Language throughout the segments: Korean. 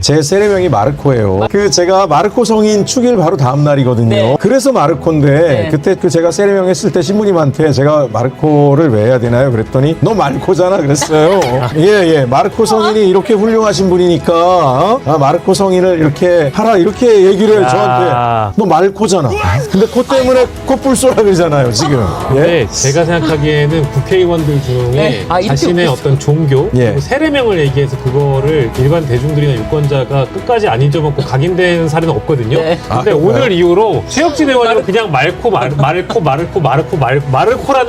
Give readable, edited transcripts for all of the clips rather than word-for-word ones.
제 세례명이 마르코예요. 제가 마르코 성인 축일 바로 다음 날이거든요. 네. 그래서 마르코인데 네. 그때 제가 세례명 했을 때 신부님한테 제가 마르코를 왜 해야 되나요? 그랬더니 너 마르코잖아 그랬어요. 예, 마르코 성인이 이렇게 훌륭하신 분이니까 마르코 성인을 이렇게 하라 이렇게 얘기를 해요. 저한테. 너 마르코잖아. 근데 코 때문에 코뿔 쏘라 그러잖아요 지금. 예? 네, 제가 생각하기에는 국회의원들 중에 네. 이렇게 자신의 웃겼어. 어떤 종교 예. 그리고 세례명을 얘기해서 그거를 일반 대중들이나 유권자가 끝까지 안 잊어먹고 각인된 사례는 없거든요. 네. 근데 오늘 이후로 최혁진 의원이 그냥 마르코라는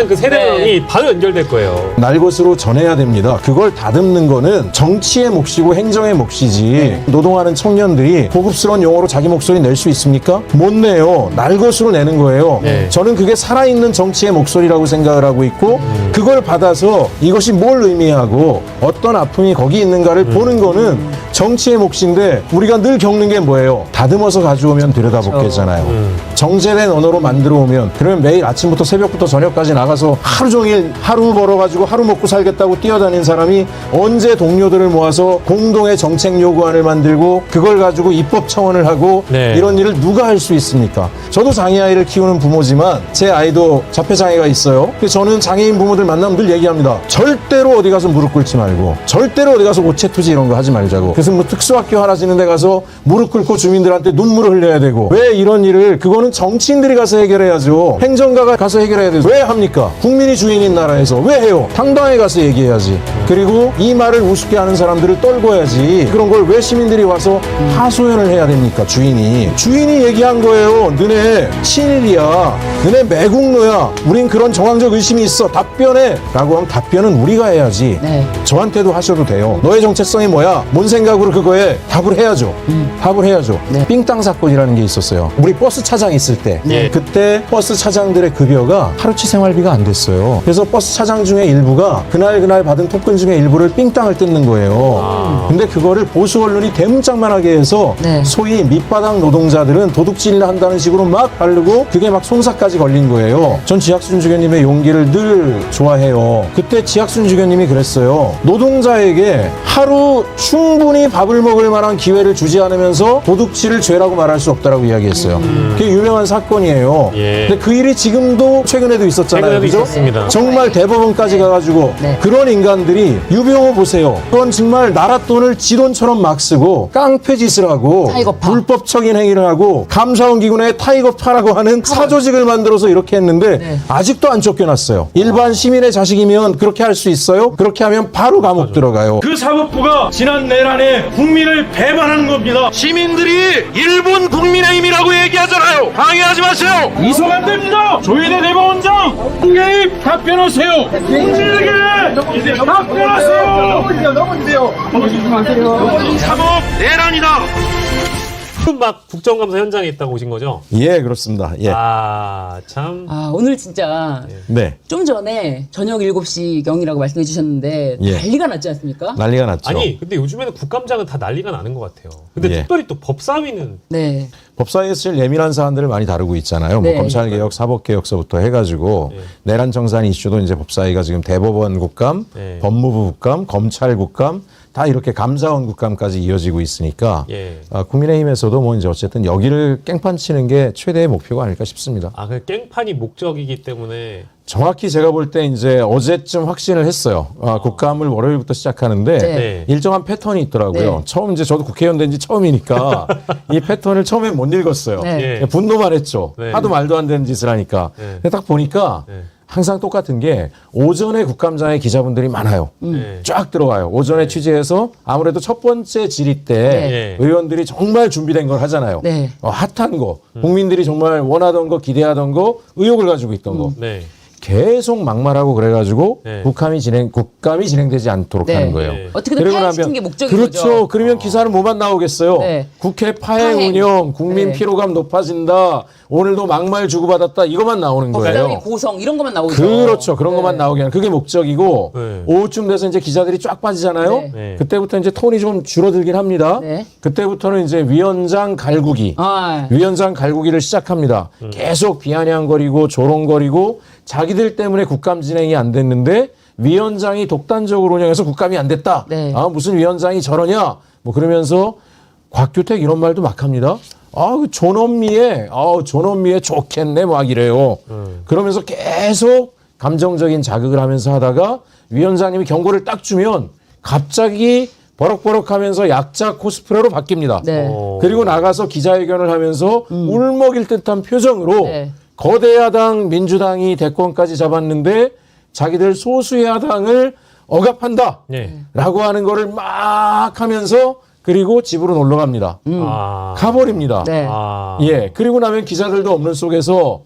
그 세례명이 바로 연결될 거예요. 날 것으로 전해야 됩니다. 그걸 다듬는 거는 정치의 몫이고 행정의 몫이지 노동하는 청년들이 고급스러운 용어로 자기 목소리 낼 수 있습니까? 못 내요. 날 것으로 내는 거예요. 네. 저는 그게 살아있는 정치의 목소리라고 생각을 하고 있고 그걸 받아서 이것이 뭘 의미하고 어떤 아픔이 거기 있는가를 보는 거는 정치의 몫인데 우리가 늘 겪는 게 뭐예요? 다듬어서 가져오면 들여다보겠잖아요. 정제된 언어로 만들어 오면 그러면 매일 아침부터 새벽부터 저녁까지 나가서 하루 종일 하루 벌어가지고 하루 먹고 살겠다고 뛰어다니는 사람이 언제 동료들을 모아서 공동의 정책 요구안을 만들고 그걸 가지고 입법 청원을 하고 네. 이런 일을 누가 할 수 있습니까? 저도 장애아이를 키우는 부모지만 제 아이도 자폐장애가 있어요. 그래서 저는 장애인 부모들 만나면 늘 얘기합니다. 절대로 어디 가서 무릎 꿇지 말고 절대로 어디 가서 오체투지 이런 거 하지 말자고. 그래서 뭐 특수학교 하나 짓는 데 가서 무릎 꿇고 주민들한테 눈물을 흘려야 되고 왜 이런 일을 그거는 정치인들이 가서 해결해야죠. 행정가가 가서 해결해야 돼요. 왜 합니까? 국민이 주인인 나라에서 왜 해요? 당당하게 가서 얘기해야지. 그리고 이 말을 우습게 하는 사람들을 떨궈야지. 그런 걸 왜 시민들이 와서 하소연을 해야 됩니까? 주인이 얘기한 거예요. 너네 친일이야. 너네 매국노야. 우린 그런 정황적 의심이 있어. 답변해. 라고 하면 답변은 우리가 해야지. 네. 저한테도 하셔도 돼요. 너의 정체성이 뭐야? 뭔 생각으로 그거에 답을 해야죠. 답을 해야죠. 네. 삥땅 사건이라는 게 있었어요. 우리 버스 차장 있을 때 네. 그때 버스 차장들의 급여가 하루치 생활비가 안 됐어요. 그래서 버스 차장 중에 일부가 그날 받은 토큰 중에 일부를 삥땅을 뜯는 거예요. 근데 그거를 보수 언론이 대문짝만하게 해서 네. 소위 밑바닥 노동자들은 도둑질 한다는 식으로 막 바르고 그게 막 송사까지 걸린 거예요. 전 지학순 주교님의 용기를 늘 좋아해요. 그때 지학순 주교님이 그랬어요. 노동자에게 하루 충분히 밥을 먹을 만한 기회를 주지 않으면서 도둑질을 죄라고 말할 수 없다라고 이야기했어요. 그게 유명한 사건이에요. 예. 근데 그 일이 지금도 최근에도 있었잖아요. 최근에도 그죠? 있었습니다. 정말 대법원까지 가가지고 네. 그런 인간들이 유병호 보세요. 그건 정말 나라 돈을 지 돈처럼 막 쓰고 깡패짓을 하고 타이거파. 불법적인 행위를 하고 감사원 기관에 타이거파라고 하는 사조직을 만들어서 이렇게 했는데 네. 아직도 안 쫓겨났어요. 일반 시민의 자식이면 그렇게 할 수 있어요? 그렇게 하면 바로 감옥 들어가요. 그 사법부가 지난 내란에 국민을 배반하는 겁니다. 시민들이 일본 국민의힘이라고 얘기하잖아요. 방해하지 마세요. 이송 안 됩니다. 조희대 대법원장 개입 답변하세요. 공직에게 답변하세요. 사법 내란이다. 막 국정감사 현장에 있다고 오신 거죠? 예, 그렇습니다. 예. 참. 오늘 진짜 네. 좀 전에 저녁 7시경이라고 말씀해 주셨는데 예. 난리가 났지 않습니까? 난리가 났죠. 아니, 근데 요즘에는 국감장은 다 난리가 나는 것 같아요. 근데 예. 특별히 또 법사위는 네. 법사위에서 제일 예민한 사안들을 많이 다루고 있잖아요. 네. 뭐 검찰개혁, 사법개혁서부터 해가지고 내란 청산 이슈도 이제 법사위가 지금 대법원 국감, 네. 법무부 국감, 검찰 국감 다 이렇게 감사원 국감까지 이어지고 있으니까 예. 국민의힘에서도 뭐 이제 어쨌든 여기를 깽판 치는 게 최대의 목표가 아닐까 싶습니다. 그 깽판이 목적이기 때문에 정확히 제가 볼 때 이제 어제쯤 확신을 했어요. 국감을 월요일부터 시작하는데 네. 일정한 패턴이 있더라고요. 네. 처음 이제 저도 국회의원 된 지 처음이니까 이 패턴을 처음에 못 읽었어요. 네. 예. 분노만 했죠. 네. 하도 말도 안 되는 짓을 하니까. 네. 근데 딱 보니까 네. 항상 똑같은 게 오전에 국감장에 기자분들이 많아요. 네. 쫙 들어와요. 오전에 취재해서 아무래도 첫 번째 질의 때 네. 의원들이 정말 준비된 걸 하잖아요. 네. 핫한 거, 국민들이 정말 원하던 거, 기대하던 거, 의혹을 가지고 있던 거. 네. 계속 막말하고 그래가지고 네. 국감이 진행되지 않도록 네. 하는 거예요. 네. 어떻게든 그러고 파행시키는 나면- 게 목적인 그렇죠. 거죠. 그러면 기사는 뭐만 나오겠어요. 네. 국회 파행 파행. 운영, 국민 네. 피로감 높아진다. 오늘도 막말 주고받았다. 이것만 나오는 법사위 거예요. 고성 이런 것만 나오죠. 그렇죠. 그런 네. 것만 나오게 하는 그게 목적이고 네. 오후쯤 돼서 이제 기자들이 쫙 빠지잖아요. 네. 네. 그때부터 이제 톤이 좀 줄어들긴 합니다. 네. 그때부터는 이제 위원장 갈구기. 아, 위원장 갈구기를 시작합니다. 계속 비아냥거리고 조롱거리고 자기들 때문에 국감 진행이 안 됐는데 위원장이 독단적으로 운영해서 국감이 안 됐다. 네. 무슨 위원장이 저러냐? 뭐 그러면서 곽규택 이런 말도 막 합니다. 그 존엄미에 좋겠네 막 이래요. 그러면서 계속 감정적인 자극을 하면서 하다가 위원장님이 경고를 딱 주면 갑자기 버럭버럭하면서 약자 코스프레로 바뀝니다. 네. 그리고 나가서 기자회견을 하면서 울먹일 듯한 표정으로 네. 거대 야당 민주당이 대권까지 잡았는데 자기들 소수의 야당을 억압한다 네. 라고 하는 거를 막 하면서 그리고 집으로 놀러 갑니다. 가버립니다. 네. 예. 그리고 나면 기자들도 없는 속에서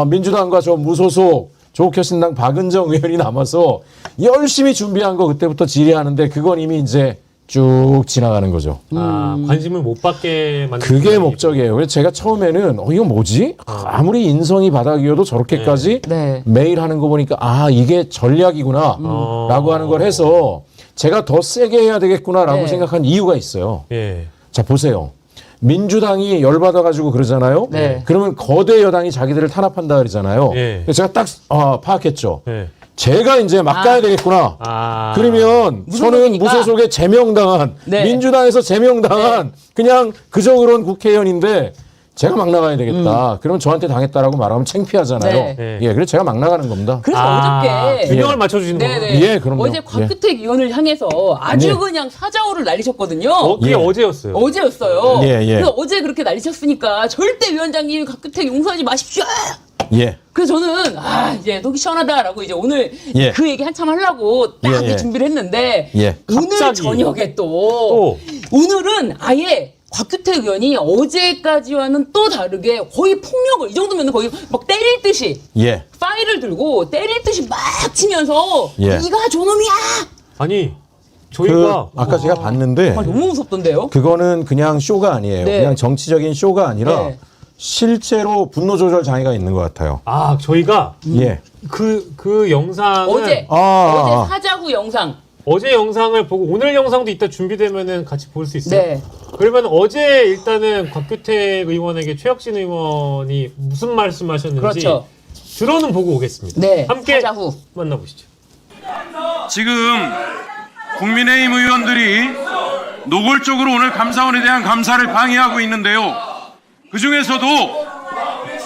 민주당과 저 무소속 조국혁신당 박은정 의원이 남아서 열심히 준비한 거 그때부터 질의하는데 그건 이미 이제 쭉 지나가는 거죠. 관심을 못 받게 만든 그게 목적이에요. 그래서 제가 처음에는 이거 뭐지? 아무리 인성이 바닥이어도 저렇게까지 네. 매일 하는 거 보니까 이게 전략이구나 라고 하는 걸 해서 제가 더 세게 해야 되겠구나라고 네. 생각한 이유가 있어요. 예. 자 보세요. 민주당이 열받아가지고 그러잖아요. 네. 그러면 거대 여당이 자기들을 탄압한다 그러잖아요. 네. 그래서 제가 딱 파악했죠. 예. 제가 이제 막 가야 되겠구나. 그러면 저는 무소속이니까. 무소속에 제명당한 네. 민주당에서 제명당한 그냥 그저 그런 국회의원인데 제가 막 나가야 되겠다. 그러면 저한테 당했다라고 말하면 창피하잖아요. 네. 예, 그래서 제가 막 나가는 겁니다. 그래서 어저께 균형을 맞춰주시는 거예요. 네네. 예, 그럼요. 어제 곽규택 의원을 향해서 아주 네. 그냥 사자호를 날리셨거든요. 그게 예. 어제였어요. 어제였어요. 예, 예. 그래서 어제 그렇게 날리셨으니까 절대 위원장님 곽규택 용서하지 마십시오. 예. 그래서 저는 이제 속이 시원하다라고 이제 오늘 예. 그 얘기 한참 하려고 딱 예, 예. 준비를 했는데 예. 오늘 갑자기. 저녁에 또 오늘은 아예 곽규택 의원이 어제까지와는 또 다르게 거의 폭력을 이 정도면 거의 막 때릴 듯이 예. 파일을 들고 때릴 듯이 막 치면서 예. 네가 저놈이야. 아니 그 저희가 아까 제가 봤는데 정말 너무 무섭던데요. 그거는 그냥 쇼가 아니에요. 네. 그냥 정치적인 쇼가 아니라 네. 실제로 분노 조절 장애가 있는 것 같아요. 저희가 예. 그 영상을 어제 아. 사자구 영상. 어제 영상을 보고 오늘 영상도 이따 준비되면은 같이 볼 수 있어요. 네. 그러면 어제 일단은 곽규택 의원에게 최혁신 의원이 무슨 말씀하셨는지 그렇죠. 들어는 보고 오겠습니다. 네. 함께 사자후. 만나보시죠. 지금 국민의힘 의원들이 노골적으로 오늘 감사원에 대한 감사를 방해하고 있는데요. 그 중에서도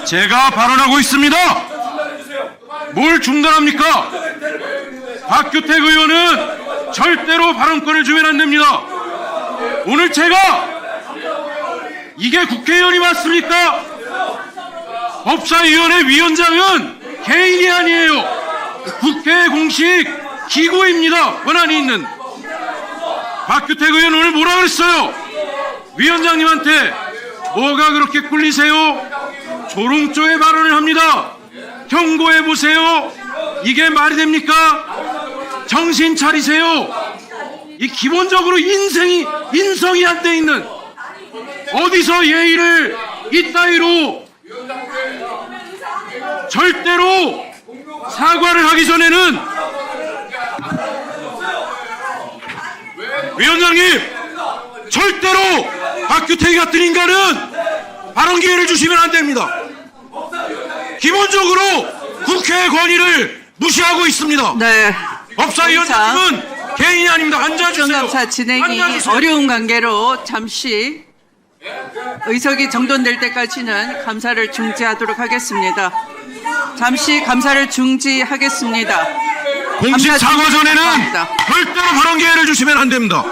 제가 발언하고 있습니다. 뭘 중단합니까? 박규택 의원은 절대로 발언권을 주면 안 됩니다. 오늘 제가 이게 국회의원이 맞습니까? 법사위원회 위원장은 개인이 아니에요. 국회 공식 기구입니다. 권한이 있는. 박규택 의원 오늘 뭐라 그랬어요? 위원장님한테 뭐가 그렇게 꿀리세요? 조롱조의 발언을 합니다. 경고해보세요. 이게 말이 됩니까? 정신 차리세요. 이 기본적으로 인성이 안 돼 있는 어디서 예의를 이따위로 절대로 사과를 하기 전에는 위원장님 절대로 박규택 같은 인간은 발언 기회를 주시면 안 됩니다. 기본적으로 국회의 권위를 무시하고 있습니다. 네. 법사위원장님은 개인이 아닙니다. 앉아주세요. 국정감사 진행이 앉아주세요. 어려운 관계로 잠시 의석이 정돈될 때까지는 감사를 중지하도록 하겠습니다. 잠시 감사를 중지하겠습니다. 공식 감사 사과 전에는 중지합니다. 절대로 발언 기회를 주시면 안 됩니다.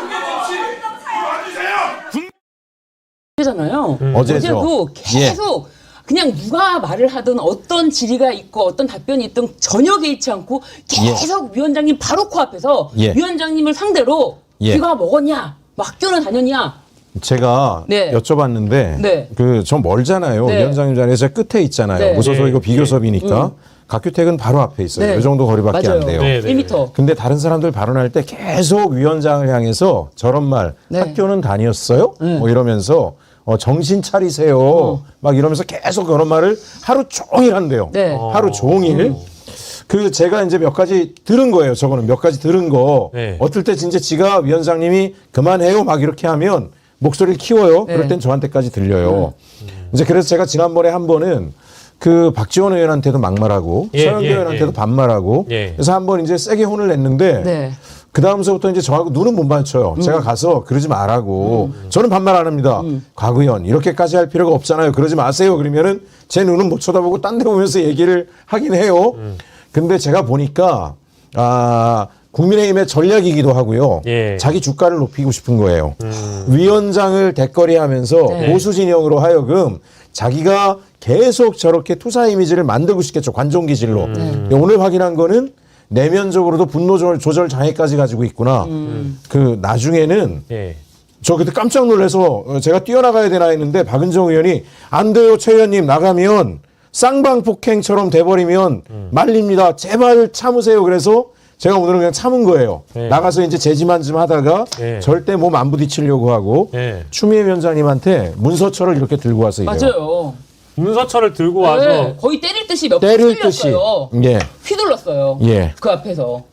잖아요. 어제죠. 어제도 계속 그냥 누가 말을 하든 어떤 질의가 있고 어떤 답변이 있든 전혀 개의치 않고 계속 위원장님 바로 코앞에서 예. 위원장님을 상대로 예. 귀가 먹었냐, 막 학교는 다녔냐. 제가 네. 여쭤봤는데 네. 좀 멀잖아요. 네. 위원장님 자리에서 끝에 있잖아요. 네. 무소속이고 네. 비교섭이니까 곽규택은 바로 앞에 있어요. 네. 이 정도 거리밖에 맞아요. 안 돼요. 네, 네. 1m. 근데 다른 사람들 발언할 때 계속 위원장을 향해서 저런 말, 네. 학교는 다녔어요? 네. 뭐 이러면서 정신 차리세요. 막 이러면서 계속 그런 말을 하루 종일 한대요. 네. 하루 종일. 그 제가 이제 몇 가지 들은 거예요. 저거는 몇 가지 들은 거. 네. 어떨 때 진짜 지가 위원장님이 그만해요 막 이렇게 하면 목소리를 키워요. 네. 그럴 땐 저한테까지 들려요. 이제 그래서 제가 지난번에 한 번은 그 박지원 의원한테도 막말하고 예, 서영교 예, 의원한테도 예. 반말하고 예. 그래서 한 번 이제 세게 혼을 냈는데 네. 그 다음서부터 이제 저하고 눈은 못 맞춰요. 제가 가서 그러지 말라고. 저는 반말 안 합니다. 곽 의원 이렇게까지 할 필요가 없잖아요. 그러지 마세요. 그러면은 제 눈은 못 쳐다보고 딴 데 보면서 얘기를 하긴 해요. 근데 제가 보니까 국민의힘의 전략이기도 하고요. 예. 자기 주가를 높이고 싶은 거예요. 위원장을 대거리하면서 네. 보수 진영으로 하여금 자기가 계속 저렇게 투사 이미지를 만들고 싶겠죠. 관종 기질로. 오늘 확인한 거는 내면적으로도 분노 조절 장애까지 가지고 있구나. 그 나중에는 예. 저 그때 깜짝 놀라서 제가 뛰어나가야 되나 했는데 박은정 의원이 안 돼요, 최 의원님 나가면 쌍방폭행처럼 돼버리면 말립니다. 제발 참으세요. 그래서 제가 오늘은 그냥 참은 거예요. 네. 나가서 이제 제지만 좀 하다가 네. 절대 몸 안 부딪히려고 하고 네. 추미애 위원장님한테 문서철을 이렇게 들고 와서 이래요. 맞아요. 문서철을 들고 와서 네, 거의 때릴 듯이 몇 번 때릴 듯이. 찔렸어요. 예. 휘둘렀어요. 예. 그 앞에서.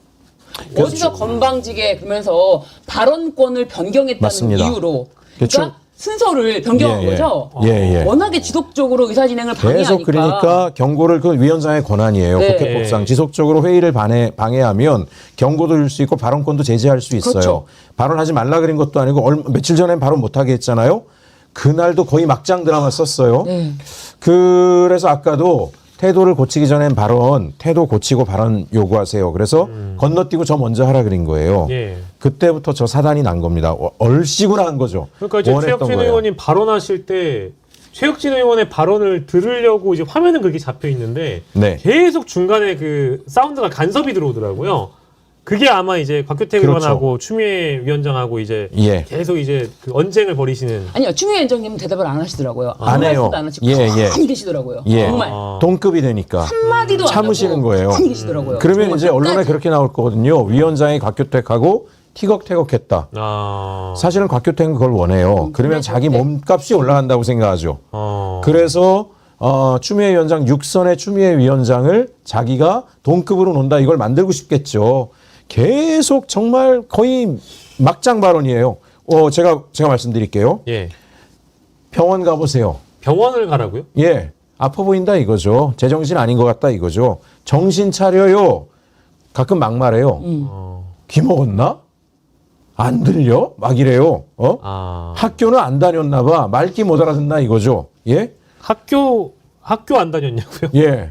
어디서 건방지게 그러면서 발언권을 변경했다는 맞습니다. 이유로. 그렇죠. 그러니까 순서를 변경한 예, 예. 거죠. 예, 예. 워낙에 지속적으로 의사 진행을 방해하니까. 계속 그러니까 경고를 그 위원장의 권한이에요. 네. 국회법상 지속적으로 회의를 방해하면 경고도 줄 수 있고 발언권도 제재할 수 있어요. 그렇죠. 발언하지 말라 그런 것도 아니고 며칠 전엔 발언 못하게 했잖아요. 그날도 거의 막장 드라마 썼어요. 네. 그래서 아까도 태도를 고치기 전엔 태도 고치고 발언 요구하세요. 그래서 건너뛰고 저 먼저 하라 그린 거예요. 예. 그때부터 저 사단이 난 겁니다. 얼씨구나 한 거죠. 그러니까 이제 원했던 최혁진 거예요. 의원님 발언하실 때 최혁진 의원의 발언을 들으려고 이제 화면은 그렇게 잡혀 있는데 네. 계속 중간에 그 사운드가 간섭이 들어오더라고요. 그게 아마 이제 곽규택 그렇죠. 의원하고 추미애 위원장하고 이제 예. 계속 이제 그 언쟁을 벌이시는. 아니요, 추미애 위원장님은 대답을 안 하시더라고요. 안 해요. 안 하시고 예, 예. 가만히 계시더라고요. 예. 정말. 동급이 되니까. 한마디도 안 참으시는 하고 거예요. 가만히 계시더라고요. 그러면 정말 이제 언론에 끝까지. 그렇게 나올 거거든요. 위원장이 곽규택하고 티격태격했다. 사실은 곽규택은 그걸 원해요. 그러면 자기 몸값이 올라간다고 생각하죠. 그래서 추미애 위원장 6선의 추미애 위원장을 자기가 동급으로 논다 이걸 만들고 싶겠죠. 계속 정말 거의 막장 발언이에요. 제가 말씀드릴게요. 예. 병원 가보세요. 병원을 가라고요? 예, 아파 보인다 이거죠. 제정신 아닌 것 같다 이거죠. 정신 차려요. 가끔 막말해요. 귀 먹었나? 안 들려? 막 이래요. 학교는 안 다녔나 봐. 말귀 못 알아듣나 이거죠. 예? 학교 안 다녔냐고요? 예.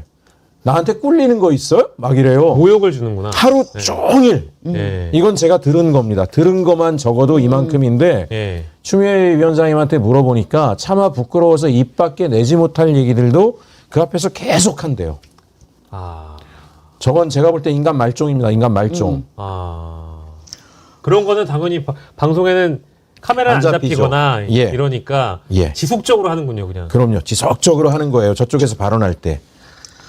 나한테 꿀리는 거 있어요? 막 이래요. 모욕을 주는구나. 하루 종일. 예. 이건 제가 들은 겁니다. 들은 것만 적어도 이만큼인데 예. 추미애 위원장님한테 물어보니까 차마 부끄러워서 입 밖에 내지 못할 얘기들도 그 앞에서 계속 한대요. 저건 제가 볼 때 인간 말종입니다. 인간 말종. 그런 거는 당연히 방송에는 카메라 안 잡히죠. 잡히거나 예. 이러니까 예. 지속적으로 하는군요, 그냥. 그럼요. 지속적으로 하는 거예요. 저쪽에서 발언할 때.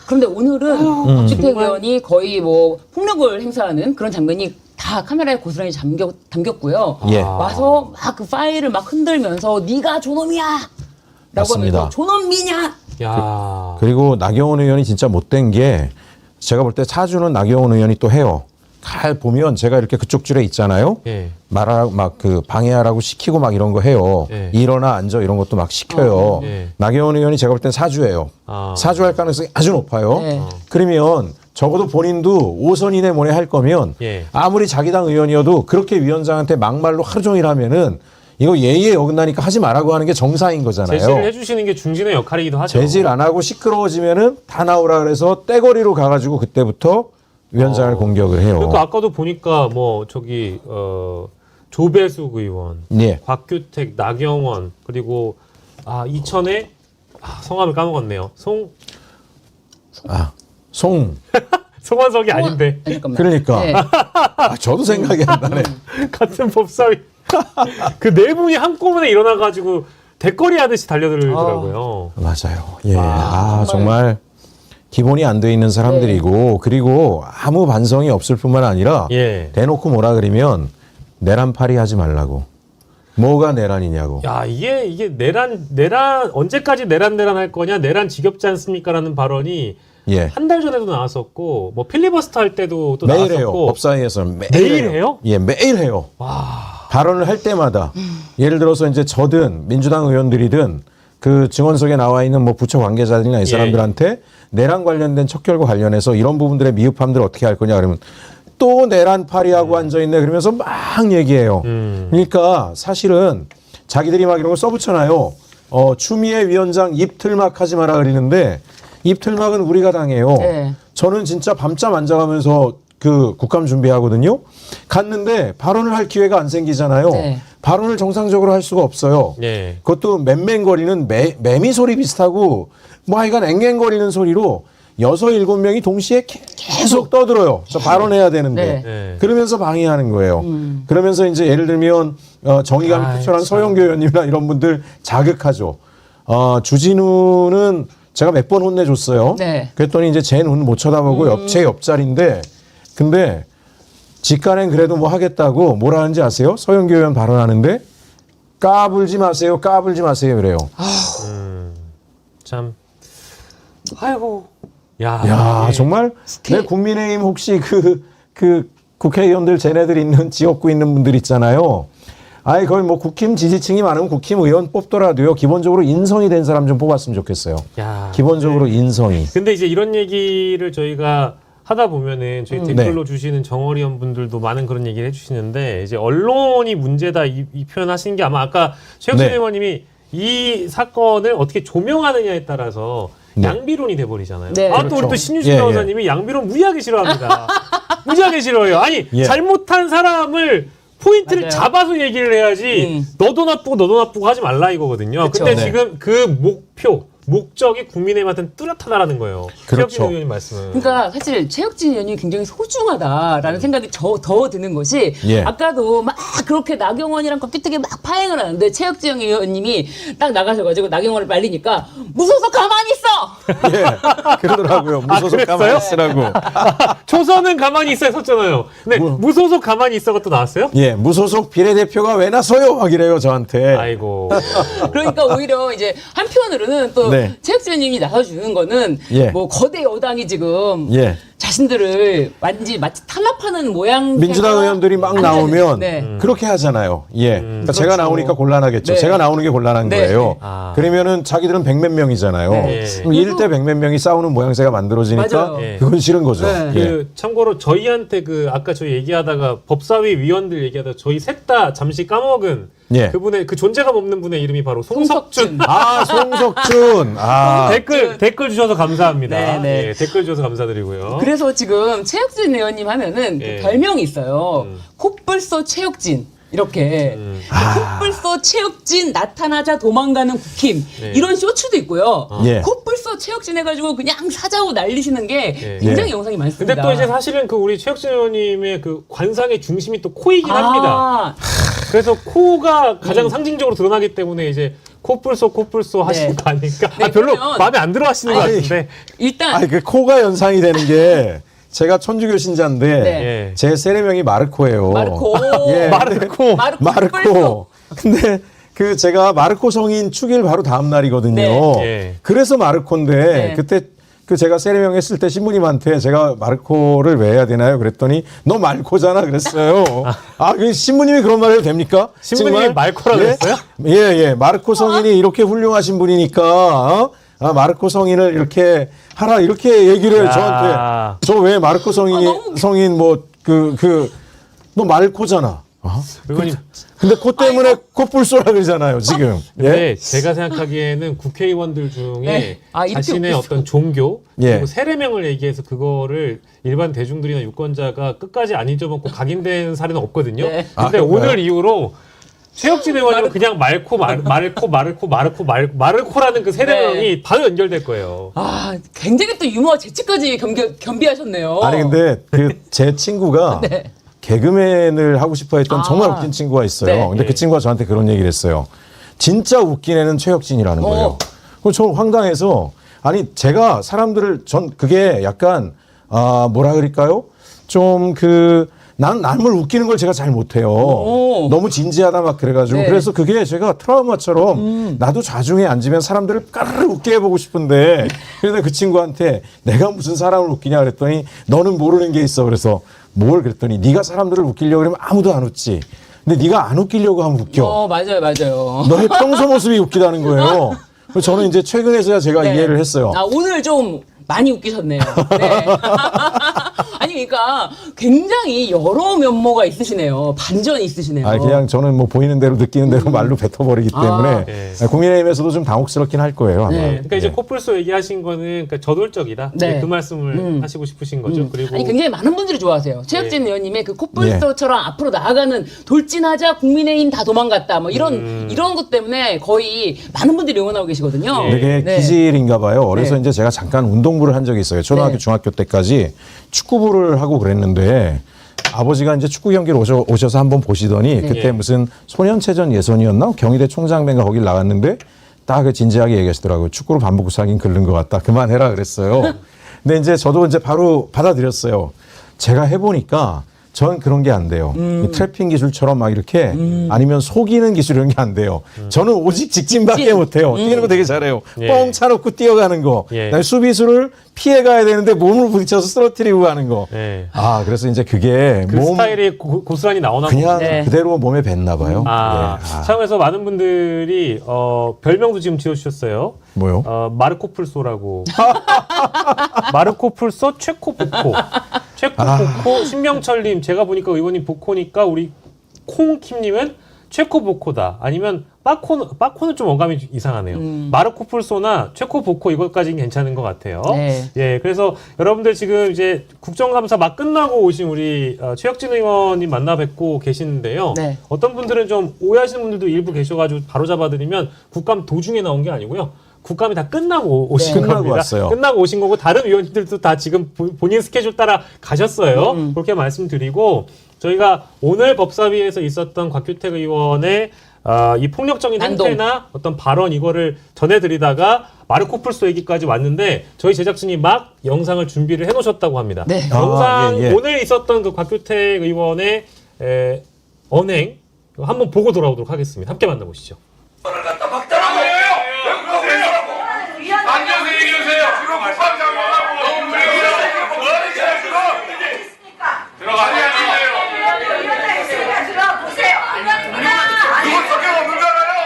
그런데 오늘은 곽주택 의원이 거의 뭐 폭력을 행사하는 그런 장면이 다 카메라에 고스란히 담겼고요. 예. 와서 막 그 파일을 막 흔들면서 네가 존엄이야! 라고 맞습니다. 하면서 존엄미냐! 야. 그리고 나경원 의원이 진짜 못된 게 제가 볼 때 사주는 나경원 의원이 또 해요. 잘 보면 제가 이렇게 그쪽 줄에 있잖아요. 예. 말하라고 막 그 방해하라고 시키고 막 이런 거 해요. 예. 일어나 앉아 이런 것도 막 시켜요. 예. 나경원 의원이 제가 볼 땐 사주예요. 사주할 가능성이 아주 높아요. 네. 그러면 적어도 본인도 5선 이내 모레 할 거면 예. 아무리 자기 당 의원이어도 그렇게 위원장한테 막말로 하루 종일 하면은 이거 예의에 어긋나니까 하지 말라고 하는 게 정상인 거잖아요. 제지를 해주시는 게 중진의 역할이기도 하죠. 제질 안 하고 시끄러워지면은 다 나오라 그래서 떼거리로 가가지고 그때부터 위원장을 공격을 해요. 그러니까 아까도 보니까 뭐 저기 조배숙 의원, 예. 곽규택, 나경원 그리고 이천에 성함을 까먹었네요. 송원석이 아닌데 잠깐만. 그러니까 네. 저도 생각이 안 나네. 같은 법사위 그 네 분이 한꺼번에 일어나가지고 대거리 하듯이 달려들더라고요. 맞아요. 예. 정말 기본이 안 돼 있는 사람들이고 그리고 아무 반성이 없을 뿐만 아니라 예. 대놓고 뭐라 그러면 내란팔이 하지 말라고. 뭐가 내란이냐고. 야 이게 내란 언제까지 내란 할 거냐 내란 지겹지 않습니까라는 발언이 예. 한 달 전에도 나왔었고 뭐 필리버스터 할 때도 또 매일 해요. 나왔었고 법사위에서는 매일 해요? 예, 매일 해요. 발언을 할 때마다 예를 들어서 이제 저든 민주당 의원들이든 그 증언석에 나와 있는 뭐 부처 관계자들이나 이 사람들한테 내란 관련된 척결과 관련해서 이런 부분들의 미흡함들을 어떻게 할 거냐 그러면 또 내란파리하고 앉아있네 그러면서 막 얘기해요. 그러니까 사실은 자기들이 막 이런 거 써붙여놔요. 추미애 위원장 입틀막 하지 마라 그러는데 입틀막은 우리가 당해요. 네. 저는 진짜 밤잠 안 자가면서 그 국감 준비하거든요. 갔는데 발언을 할 기회가 안 생기잖아요. 네. 발언을 정상적으로 할 수가 없어요. 네. 그것도 맹맹거리는 매미 소리 비슷하고 뭐 하여간 앵앵거리는 소리로 6, 7명이 동시에 계속 떠들어요. 저 발언해야 되는데. 네. 네. 그러면서 방해하는 거예요. 그러면서 이제 예를 들면 정의감이 투철한 서영교 의원님이나 이런 분들 자극하죠. 주진우는 제가 몇 번 혼내줬어요. 네. 그랬더니 이제 제 눈 못 쳐다보고 제 옆자리인데 근데 직간엔 그래도 뭐 하겠다고 뭐라 하는지 아세요? 서영교 의원 발언하는데 까불지 마세요. 까불지 마세요. 그래요. 참. 아이고. 야, 야, 이게 정말 내 국민의힘 혹시 그 국회의원들 쟤네들 있는 지역구 있는 분들 있잖아요. 아이 거의 뭐 국힘 지지층이 많으면 국힘 의원 뽑더라도요. 기본적으로 인성이 된 사람 좀 뽑았으면 좋겠어요. 야. 기본적으로 인성이. 근데 이제 이런 얘기를 저희가 하다 보면은 저희 댓글로 주시는 정어리원 분들도 많은 그런 얘기를 해주시는데 이제 언론이 문제다 이 표현하신 게 아마 아까 최혁진 네. 의원님이 이 사건을 어떻게 조명하느냐에 따라서 양비론이 돼버리잖아요. 네. 아, 또 우리 또 그렇죠. 신유진 예, 변호사님이 양비론 무지하게 싫어합니다. 무지하게 싫어해요. 아니 예. 잘못한 사람을 포인트를 맞아요. 잡아서 얘기를 해야지 너도 나쁘고 하지 말라 이거거든요. 그쵸. 근데 네. 지금 그 목적이 국민의힘한테는 뚜렷하다라는 거예요. 그렇죠. 최혁진 의원님 말씀은. 그러니까 사실 최혁진 의원이 굉장히 소중하다라는 생각이 더 드는 것이 예. 아까도 막 그렇게 나경원이랑 꺾기뜨기 막 파행을 하는데 최혁진 의원님이 딱 나가셔가지고 나경원을 말리니까 무서워서 가만히 있어. 예, 그러더라고요. 무소속 그랬어요? 가만히 있으라고. 초선은 가만히 있어 했었잖아요. 근데 무소속 가만히 있어가 또 나왔어요? 예, 무소속 비례대표가 왜 나서요? 막 이래요, 저한테. 아이고. 그러니까 오히려 이제 한편으로는 또 네. 최혁진 의원님이 나서주는 거는 예. 뭐 거대 여당이 지금 예. 자신들을 마치 탄압하는 모양. 민주당 의원들이 막 나오면 네. 그렇게 하잖아요. 예. 그러니까 제가 그렇죠. 나오니까 곤란하겠죠. 네. 제가 나오는 게 곤란한 네. 거예요. 아. 그러면은 자기들은 100몇 명이잖아요. 네. 그럼 1대 100몇 명이 싸우는 모양새가 만들어지니까 맞아요. 예. 그건 싫은 거죠. 네. 예. 그 참고로 저희한테 그 아까 저희 얘기하다가 법사위 위원들 얘기하다가 저희 셋 다 잠시 까먹은 예. 그분의 그 존재감 없는 분의 이름이 바로 송석준. 아, 송석준. 아. 댓글 주셔서 감사합니다. 네, 네. 예, 댓글 주셔서 감사드리고요. 그래서 지금 최혁진 의원님 하면은 예. 그 별명이 있어요. 콧불소 최혁진. 이렇게 콧불소 최혁진 나타나자 도망가는 국힘 네. 이런 쇼츠도 있고요. 예. 콧불소 최혁진 해가지고 그냥 사자고 날리시는 게 예. 굉장히 예. 영상이 많습니다. 근데 또 이제 사실은 그 우리 최혁진 의원님의 그 관상의 중심이 또 코이긴 합니다. 아, 그래서 코가 가장 상징적으로 드러나기 때문에 이제 코뿔소 하시는 거 아닐까? 네, 아, 별로 그러면- 마음에 안 들어 하시는 것 아니, 같은데. 일단 아니, 그 코가 연상이 되는 게 제가 천주교 신자인데 네. 예. 제 세례명이 마르코예요. 마르코. 예. 마르코. 마르코. 근데 그 제가 마르코 성인 축일 바로 다음 날이거든요. 네. 예. 그래서 마르코인데 네. 그때 그 제가 세례명 했을 때 신부님한테 제가 마르코를 왜 해야 되나요? 그랬더니 너 말코잖아 그랬어요. 아, 그 신부님이 그런 말 해도 됩니까? 신부님이 정말? 말코라 예? 그랬어요? 예. 마르코 성인이 이렇게 훌륭하신 분이니까 마르코 성인을 이렇게 하라 이렇게 얘기를 야. 저한테 저 왜 마르코 성인이 성인 뭐 너 말코잖아. 의원님. 근데 코 때문에 코뿔소라 그러잖아요, 지금. 예? 네, 제가 생각하기에는 국회의원들 중에 네. 아, 이렇게 자신의 웃겼어. 어떤 종교 예. 그리고 세례명을 얘기해서 그거를 일반 대중들이나 유권자가 끝까지 안 잊어먹고 각인된 사례는 없거든요. 네. 아, 근데 그런가요? 오늘 이후로 최혁진 의원님은 그냥 마르코라는 그 세례명이 네. 바로 연결될 거예요. 아 굉장히 또 유머 재치까지 겸비하셨네요. 아니 근데 그 제 친구가 네. 개그맨을 하고 싶어 했던 정말 웃긴 친구가 있어요. 네. 근데 그 친구가 저한테 그런 얘기를 했어요. 진짜 웃긴 애는 최혁진이라는 거예요. 어. 그래서 저 황당해서 아니 제가 사람들을 전 그게 약간 뭐라 그럴까요? 좀 난 남을 웃기는 걸 제가 잘 못해요. 오. 너무 진지하다 막 그래가지고 네. 그래서 그게 제가 트라우마처럼 나도 좌중에 앉으면 사람들을 까르르 웃게 해보고 싶은데 그래서 그 친구한테 내가 무슨 사람을 웃기냐 그랬더니 너는 모르는 게 있어. 그래서 뭘 그랬더니 네가 사람들을 웃기려고 그러면 아무도 안 웃지. 근데 네가 안 웃기려고 하면 웃겨. 맞아요. 너의 평소 모습이 웃기다는 거예요. 그래서 저는 이제 최근에서야 제가 네. 이해를 했어요. 오늘 좀 많이 웃기셨네요. 네. 아니 보니까 굉장히 여러 면모가 있으시네요. 반전이 있으시네요. 아, 그냥 저는 뭐 보이는 대로 느끼는 대로 말로 뱉어버리기 때문에 네. 국민의힘에서도 좀 당혹스럽긴 할 거예요. 아마. 네. 그러니까 이제 예. 코뿔소 얘기하신 거는 그러니까 저돌적이다. 네. 그 말씀을 하시고 싶으신 거죠. 그리고 아니 굉장히 많은 분들이 좋아하세요. 최혁진 네. 의원님의 그 코뿔소처럼 앞으로 나아가는 돌진하자 국민의힘 다 도망갔다 뭐 이런 것 때문에 거의 많은 분들이 응원하고 계시거든요. 네. 되게 네. 기질인가 봐요. 그래서 네. 이제 제가 잠깐 운동부를 한 적이 있어요. 초등학교, 네. 중학교 때까지 축구부를 하고 그랬는데 아버지가 이제 축구 경기를 오셔서 한번 보시더니 네. 그때 무슨 소년체전 예선이었나? 경희대 총장배인가 거길 나갔는데 딱 그 진지하게 얘기하시더라고요. 축구로 밥 먹고 살긴 긁는 것 같다. 그만해라 그랬어요. 근데 이제 저도 이제 바로 받아들였어요. 제가 해보니까 전 그런 게 안 돼요. 이 트래핑 기술처럼 막 이렇게 아니면 속이는 기술 이런 게 안 돼요. 저는 오직 직진밖에 직진. 못해요. 뛰는 거 되게 잘해요. 예. 뻥 차놓고 뛰어가는 거. 예. 그다음에 수비수를 피해가야 되는데 몸을 부딪혀서 쓰러뜨리고 가는 거. 네. 아 그래서 이제 그게 그 몸 스타일이 고스란히 나오나 그냥 보네요. 네. 그대로 몸에 뱄나 봐요. 아, 네. 참 그래서 많은 분들이 별명도 지금 지어주셨어요. 뭐요? 마르코풀소라고. 마르코풀소 최코보코. 최코보코 신명철님 제가 보니까 의원님 보코니까 우리 콩킴님은 최코보코다. 아니면 빠코는 좀 어감이 이상하네요. 마르코풀소나 최코보코 이것까지는 괜찮은 것 같아요. 네. 예, 그래서 여러분들 지금 이제 국정감사 막 끝나고 오신 우리 최혁진 의원님 만나 뵙고 계시는데요. 네. 어떤 분들은 좀 오해하시는 분들도 일부 계셔가지고 바로 잡아드리면 국감 도중에 나온 게 아니고요. 국감이 다 끝나고 오신 네. 끝나고 겁니다. 왔어요. 끝나고 오신 거고 다른 의원님들도 다 지금 본인 스케줄 따라 가셨어요. 그렇게 말씀드리고 저희가 오늘 법사위에서 있었던 곽규택 의원의 이 폭력적인 난동. 행태나 어떤 발언 이거를 전해드리다가 마르코풀소 얘기까지 왔는데 저희 제작진이 막 영상을 준비를 해놓으셨다고 합니다. 네. 영상 예. 오늘 있었던 그 곽규택 의원의 언행 한번 보고 돌아오도록 하겠습니다. 함께 만나보시죠. 안녕하세요 얘기하세요. 지금 국방장관하고 너무 들어가세요. 누구 성격 없는 줄 알아요?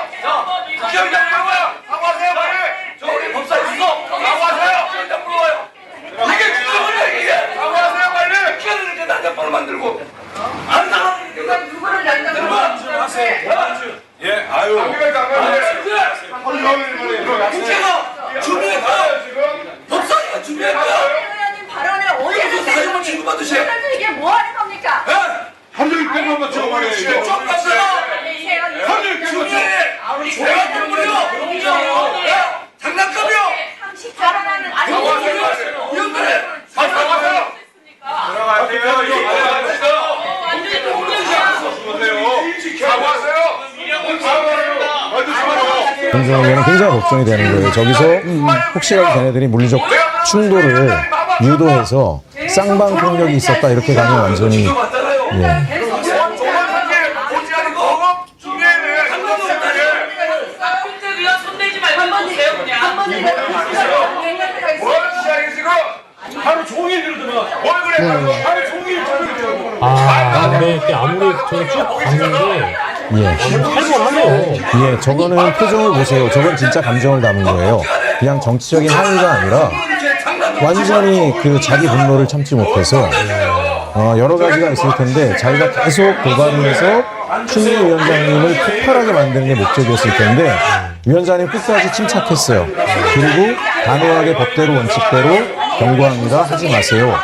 국장장 물어봐요. 나와세요 빨리. 저 우리 법사 있어. 나와세요. 국장장 물어봐요. 이게 국정원이야 이게. 나와세요 빨리. 기관을 난장판을 만들고. 안 나와. 누구를 난장판을 하세요. 예, 아유. 국회가 준비했어요 지금. 법사위가 준비했어요. 의원님 발언을 어디서 사회만 취급받으세요. 이게 뭐 하는 겁니까? 합류일 때만 한번 찍어버려요. 좀 봤어요. 합류일 때만 찍어. 내가 때문에요. 장난감이요. 34년하는 아니 나와세요. 위원들에 나와세요. 공정에는 굉장히 걱정이 되는 거예요. 저기서 혹시라도 걔네들이 물리적 충돌을 유도해서 쌍방 폭력이 있었다 이렇게 가면 완전히 예. 하루 종일 들더만 뭘 그래 하루 종일 들더만 근데 이렇게 아무리 저희 쭉 봤는데 예. 살벌하네요. 예, 저거는 표정을 보세요. 저건 진짜 감정을 담은 거예요. 그냥 정치적인 항의가 아니라 완전히 그 자기 분노를 참지 못해서 여러 가지가 있을 텐데 자기가 계속 도발을 해서 추미애 위원장님을 폭발하게 만드는 게 목적이었을 텐데 위원장님 끝까지 침착했어요. 그리고 단호하게 법대로 원칙대로 경고합니다. 하지 마세요.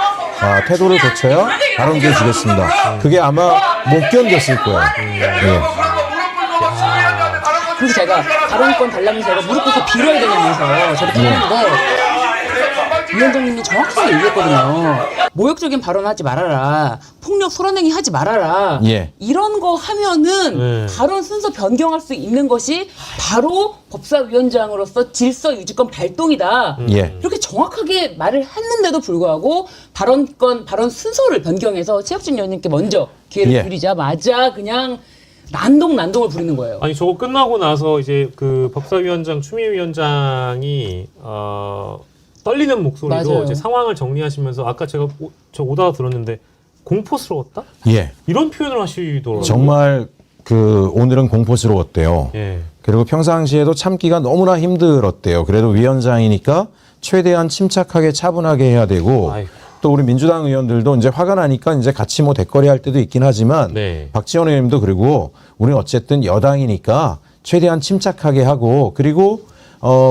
태도를 고쳐야 발언 기회 주겠습니다. 그게 아마 못 견뎠을 거예요. 예. 그래서 제가 발언권 달라면서 제가 무릎 꿇고 빌어야 되냐면서 저렇게 했는데 위원장님이 정확하게 얘기했거든요. 모욕적인 발언하지 말아라. 폭력 소란행위 하지 말아라. 예. 이런 거 하면은 발언 순서 변경할 수 있는 것이 바로 법사위원장으로서 질서 유지권 발동이다. 예. 이렇게 정확하게 말을 했는데도 불구하고 발언 순서를 변경해서 최혁진 의원님께 먼저 기회를 예. 드리자마자 그냥 난동을 부리는 거예요. 아니 저거 끝나고 나서 이제 그 법사위원장 추미애 위원장이 떨리는 목소리로 맞아요. 이제 상황을 정리하시면서 아까 제가 저 오다가 들었는데 공포스러웠다 예. 이런 표현을 하시더라고요. 정말 오늘은 공포스러웠대요. 예. 그리고 평상시에도 참기가 너무나 힘들었대요. 그래도 위원장이니까 최대한 침착하게 차분하게 해야 되고 아이고. 또 우리 민주당 의원들도 이제 화가 나니까 이제 같이 뭐 대거리 할 때도 있긴 하지만 네. 박지원 의원님도 그리고 우리는 어쨌든 여당이니까 최대한 침착하게 하고 그리고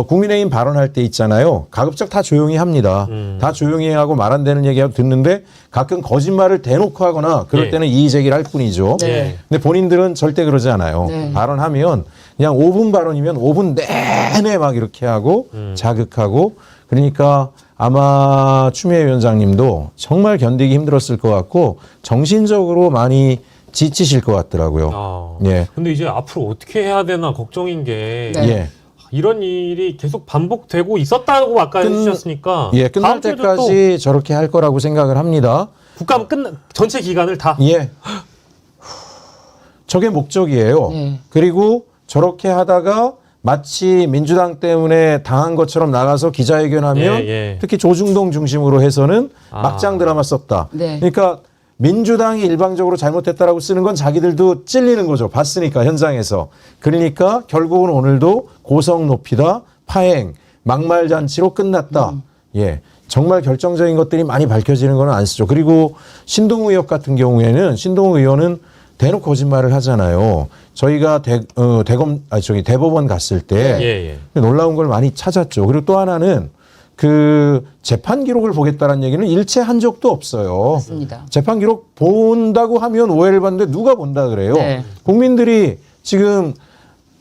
국민의힘 발언할 때 있잖아요. 가급적 다 조용히 합니다. 다 조용히 하고 말 안 되는 얘기하고 듣는데 가끔 거짓말을 대놓고 하거나 그럴 네. 때는 이의 제기를 할 뿐이죠. 네. 근데 본인들은 절대 그러지 않아요. 네. 발언하면 그냥 5분 발언이면 5분 내내 막 이렇게 하고 자극하고 그러니까 아마 추미애 위원장님도 정말 견디기 힘들었을 것 같고 정신적으로 많이 지치실 것 같더라고요. 아. 예. 근데 이제 앞으로 어떻게 해야 되나 걱정인 게 네. 예. 이런 일이 계속 반복되고 있었다고 아까 해주셨으니까 예, 끝날 다음 주에도 또 때까지 저렇게 할 거라고 생각을 합니다. 국감 전체 기간을 다 예. 저게 목적이에요. 네. 그리고 저렇게 하다가 마치 민주당 때문에 당한 것처럼 나가서 기자회견하면 예, 예. 특히 조중동 중심으로 해서는 아. 막장 드라마 썼다. 네. 그러니까 민주당이 일방적으로 잘못했다라고 쓰는 건 자기들도 찔리는 거죠. 봤으니까 현장에서. 그러니까 결국은 오늘도 고성 높이다, 파행, 막말 잔치로 끝났다. 예. 정말 결정적인 것들이 많이 밝혀지는 건 안 쓰죠. 그리고 신동우 의원 같은 경우에는 신동우 의원은 대놓고 거짓말을 하잖아요. 저희가 대법원 갔을 때 예, 놀라운 걸 많이 찾았죠. 그리고 또 하나는 그 재판 기록을 보겠다는 얘기는 일체 한 적도 없어요. 맞습니다. 재판 기록 본다고 하면 오해를 받는데 누가 본다 그래요? 네. 국민들이 지금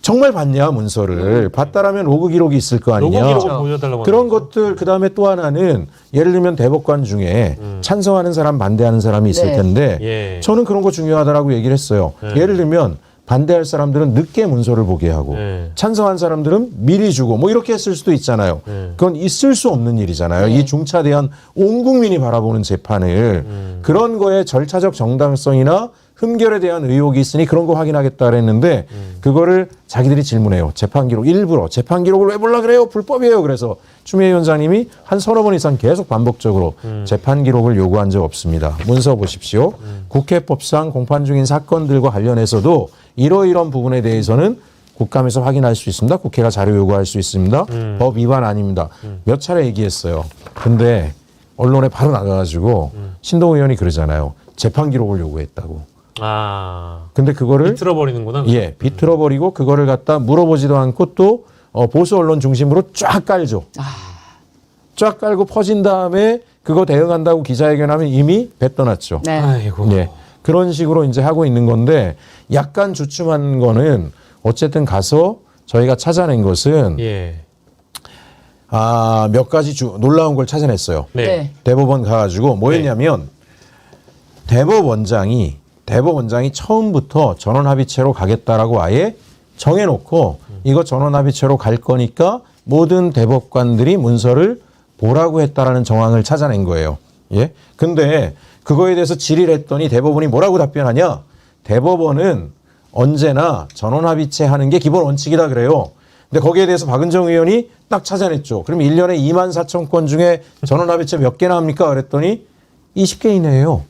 정말 봤냐 문서를 봤다라면 로그 기록이 있을 거 로고 아니냐? 기록을 보여달라고 그런 하는 거죠. 것들 그다음에 또 하나는 예를 들면 대법관 중에 찬성하는 사람 반대하는 사람이 있을 네. 텐데 예. 저는 그런 거 중요하다라고 얘기를 했어요. 네. 예를 들면 반대할 사람들은 늦게 문서를 보게 하고 네. 찬성한 사람들은 미리 주고 뭐 이렇게 했을 수도 있잖아요. 네. 그건 있을 수 없는 일이잖아요. 네. 이 중차대한 온 국민이 바라보는 재판을 그런 거에 절차적 정당성이나 흠결에 대한 의혹이 있으니 그런 거 확인하겠다 그랬는데 그거를 자기들이 질문해요. 재판 기록 일부러 재판 기록을 왜 보려 그래요? 불법이에요. 그래서 추미애 위원장님이 한 서너 번 이상 계속 반복적으로 재판 기록을 요구한 적 없습니다. 문서 보십시오. 국회법상 공판 중인 사건들과 관련해서도 이러이러한 부분에 대해서는 국감에서 확인할 수 있습니다. 국회가 자료 요구할 수 있습니다. 법 위반 아닙니다. 몇 차례 얘기했어요. 근데 언론에 바로 나가가지고 신동우 의원이 그러잖아요. 재판 기록을 요구했다고. 아, 근데 그거를 틀어버리는구나. 예 비틀어버리고 그거를 갖다 물어보지도 않고 또 보수 언론 중심으로 쫙 깔죠. 쫙 깔고 퍼진 다음에 그거 대응한다고 기자회견하면 이미 배 떠났죠. 네. 아이고. 예. 그런 식으로 이제 하고 있는 건데 약간 주춤한 거는 어쨌든 가서 저희가 찾아낸 것은 예. 몇 가지 놀라운 걸 찾아냈어요. 네. 네. 대법원 가가지고 뭐였냐면 대법원장이 처음부터 전원합의체로 가겠다라고 아예 정해놓고 이거 전원합의체로 갈 거니까 모든 대법관들이 문서를 보라고 했다라는 정황을 찾아낸 거예요. 예. 근데 그거에 대해서 질의를 했더니 대법원이 뭐라고 답변하냐? 대법원은 언제나 전원합의체 하는 게 기본 원칙이다 그래요. 근데 거기에 대해서 박은정 의원이 딱 찾아냈죠. 그럼 1년에 2만 4천 건 중에 전원합의체 몇 개나 합니까? 그랬더니 20개 이내예요.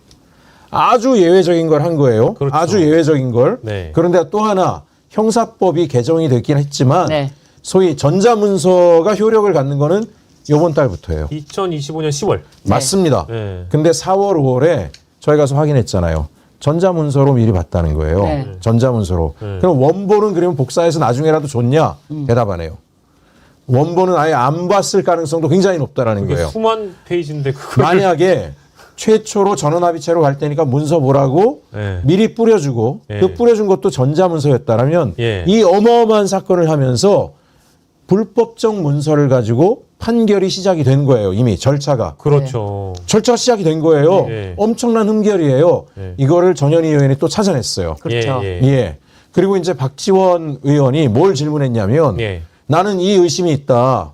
아주 예외적인 걸 한 거예요. 그렇죠. 아주 예외적인 걸. 네. 그런데 또 하나 형사법이 개정이 됐긴 했지만 네. 소위 전자문서가 효력을 갖는 거는 이번 달부터예요. 2025년 10월. 맞습니다. 네. 근데 4월, 5월에 저희 가서 확인했잖아요. 전자문서로 미리 봤다는 거예요. 네. 전자문서로. 네. 그럼 원본은 그러면 복사해서 나중에라도 줬냐? 대답 안 해요. 원본은 아예 안 봤을 가능성도 굉장히 높다라는 그게 거예요. 수만 페이지인데 그걸 만약에 최초로 전원합의체로 갈 테니까 문서 보라고 네. 미리 뿌려주고 네. 그 뿌려준 것도 전자문서였다라면 예. 이 어마어마한 사건을 하면서 불법적 문서를 가지고 판결이 시작이 된 거예요. 이미 절차가. 그렇죠. 절차가 시작이 된 거예요. 네. 엄청난 흠결이에요. 네. 이거를 전현희 의원이 또 찾아냈어요. 그렇죠. 예, 예. 예. 그리고 이제 박지원 의원이 뭘 질문했냐면 예. 나는 이 의심이 있다.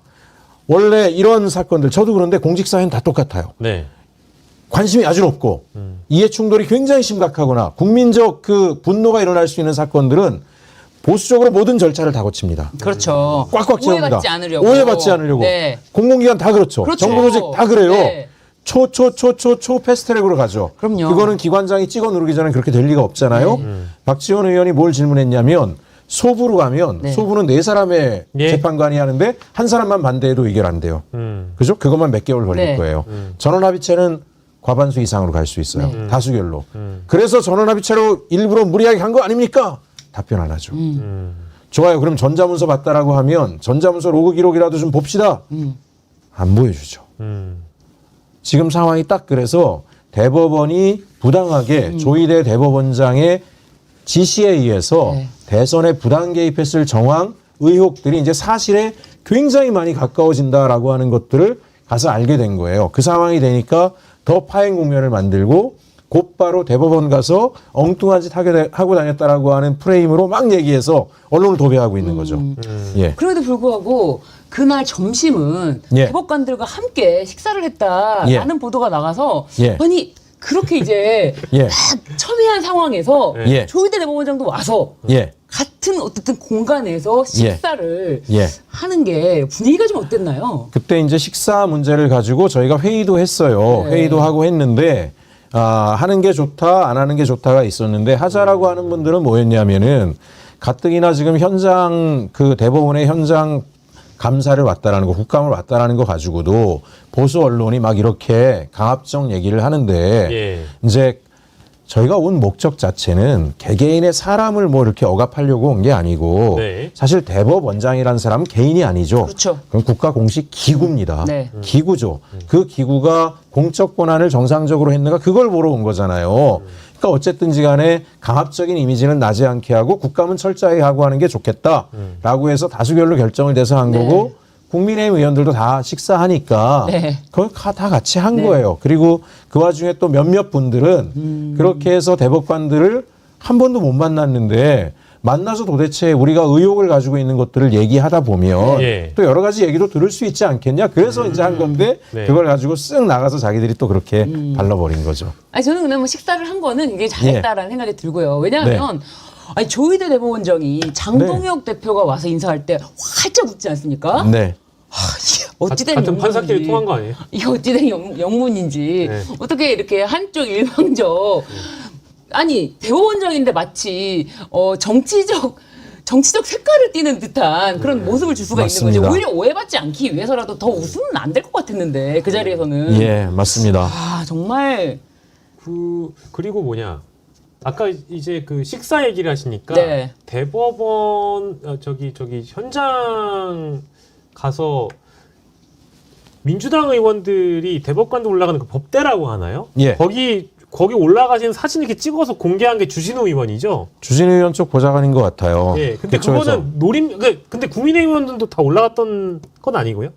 원래 이런 사건들 저도 그런데 공직사회는 다 똑같아요. 네. 관심이 아주 높고 이해 충돌이 굉장히 심각하거나 국민적 그 분노가 일어날 수 있는 사건들은 보수적으로 모든 절차를 다 거칩니다. 그렇죠. 꽉꽉 채웁니다. 오해받지 않으려고. 오해받지 않으려고. 네. 공공기관 다 그렇죠. 그렇죠. 정부조직 다 그래요. 네. 초 패스트트랙으로 가죠. 그럼요. 그거는 기관장이 찍어 누르기 전에 그렇게 될 리가 없잖아요. 박지원 의원이 뭘 질문했냐면 소부로 가면 네. 소부는 4사람의 예. 재판관이 하는데 한 사람만 반대해도 의결 안 돼요. 그죠? 그것만 몇 개월 걸릴 네. 거예요. 전원합의체는 과반수 이상으로 갈 수 있어요. 다수결로. 그래서 전원합의체로 일부러 무리하게 간 거 아닙니까? 답변 안 하죠. 좋아요. 그럼 전자문서 봤다라고 하면 전자문서 로그 기록이라도 좀 봅시다. 안 보여주죠. 지금 상황이 딱 그래서 대법원이 부당하게 조희대 대법원장의 지시에 의해서 네. 대선에 부당 개입했을 정황, 의혹들이 이제 사실에 굉장히 많이 가까워진다라고 하는 것들을 가서 알게 된 거예요. 그 상황이 되니까 더 파행 국면을 만들고 곧바로 대법원 가서 엉뚱한 짓 하고 다녔다라고 하는 프레임으로 막 얘기해서 언론을 도배하고 있는 거죠. 예. 그럼에도 불구하고 그날 점심은 예. 대법관들과 함께 식사를 했다라는 예. 보도가 나가서 예. 아니 그렇게 이제 예. 다 첨예한 상황에서 예. 조희대 대법원장도 와서 예. 같은 어쨌든 공간에서 식사를 예. 하는 게 분위기가 좀 어땠나요? 그때 이제 식사 문제를 가지고 저희가 회의도 했어요. 네. 회의도 하고 했는데 하는 게 좋다, 안 하는 게 좋다가 있었는데 하자라고 하는 분들은 뭐였냐면은 가뜩이나 지금 현장 그 대법원의 현장 감사를 왔다라는 거, 국감을 왔다라는 거 가지고도 보수 언론이 막 이렇게 강압적 얘기를 하는데 예. 이제 저희가 온 목적 자체는 개개인의 사람을 뭐 이렇게 억압하려고 온 게 아니고 네. 사실 대법원장이라는 사람은 개인이 아니죠. 그렇죠. 그건 국가 공식 기구입니다. 네. 기구죠. 그 기구가 공적 권한을 정상적으로 했는가 그걸 보러 온 거잖아요. 그러니까 어쨌든지 간에 강압적인 이미지는 나지 않게 하고 국감은 철저하게 하고 하는 게 좋겠다라고 해서 다수결로 결정을 돼서 한 거고 국민의힘 의원들도 다 식사하니까 네. 그걸 다 같이 한 거예요. 그리고 그 와중에 또 몇몇 분들은 그렇게 해서 대법관들을 한 번도 못 만났는데 만나서 도대체 우리가 의혹을 가지고 있는 것들을 얘기하다 보면 예. 또 여러 가지 얘기도 들을 수 있지 않겠냐. 그래서 이제 한 건데 네. 그걸 가지고 쓱 나가서 자기들이 또 그렇게 발라버린 거죠. 아니 저는 그냥 뭐 식사를 한 거는 이게 잘했다라는 생각이 들고요. 왜냐하면 네. 아니 조희대 대법원장이 장동혁 대표가 와서 인사할 때 활짝 웃지 않습니까? 네. 이게 어찌된 같은 영문인지, 판사끼리 통한 거 아니에요? 이게 어찌된 영문인지 네. 어떻게 이렇게 한쪽 일방적 아니 대법원장인데 마치 정치적 색깔을 띠는 듯한 그런 모습을 줄 수가 있는 맞습니다. 거지. 오히려 오해받지 않기 위해서라도 더 웃으면 안 될 것 같았는데 그 자리에서는 예, 맞습니다. 아 정말 그리고 뭐냐. 아까 이제 그 식사 얘기를 하시니까 네. 대법원 저기 현장 가서 민주당 의원들이 대법관도 올라가는 그 법대라고 하나요? 예. 거기 올라가신 사진 이렇게 찍어서 공개한 게 주진우 의원이죠. 주진우 의원 쪽 보좌관인 것 같아요. 예. 근데 그쪽에서. 그거는 근데 국민의힘 의원들도 다 올라갔던 건 아니고요.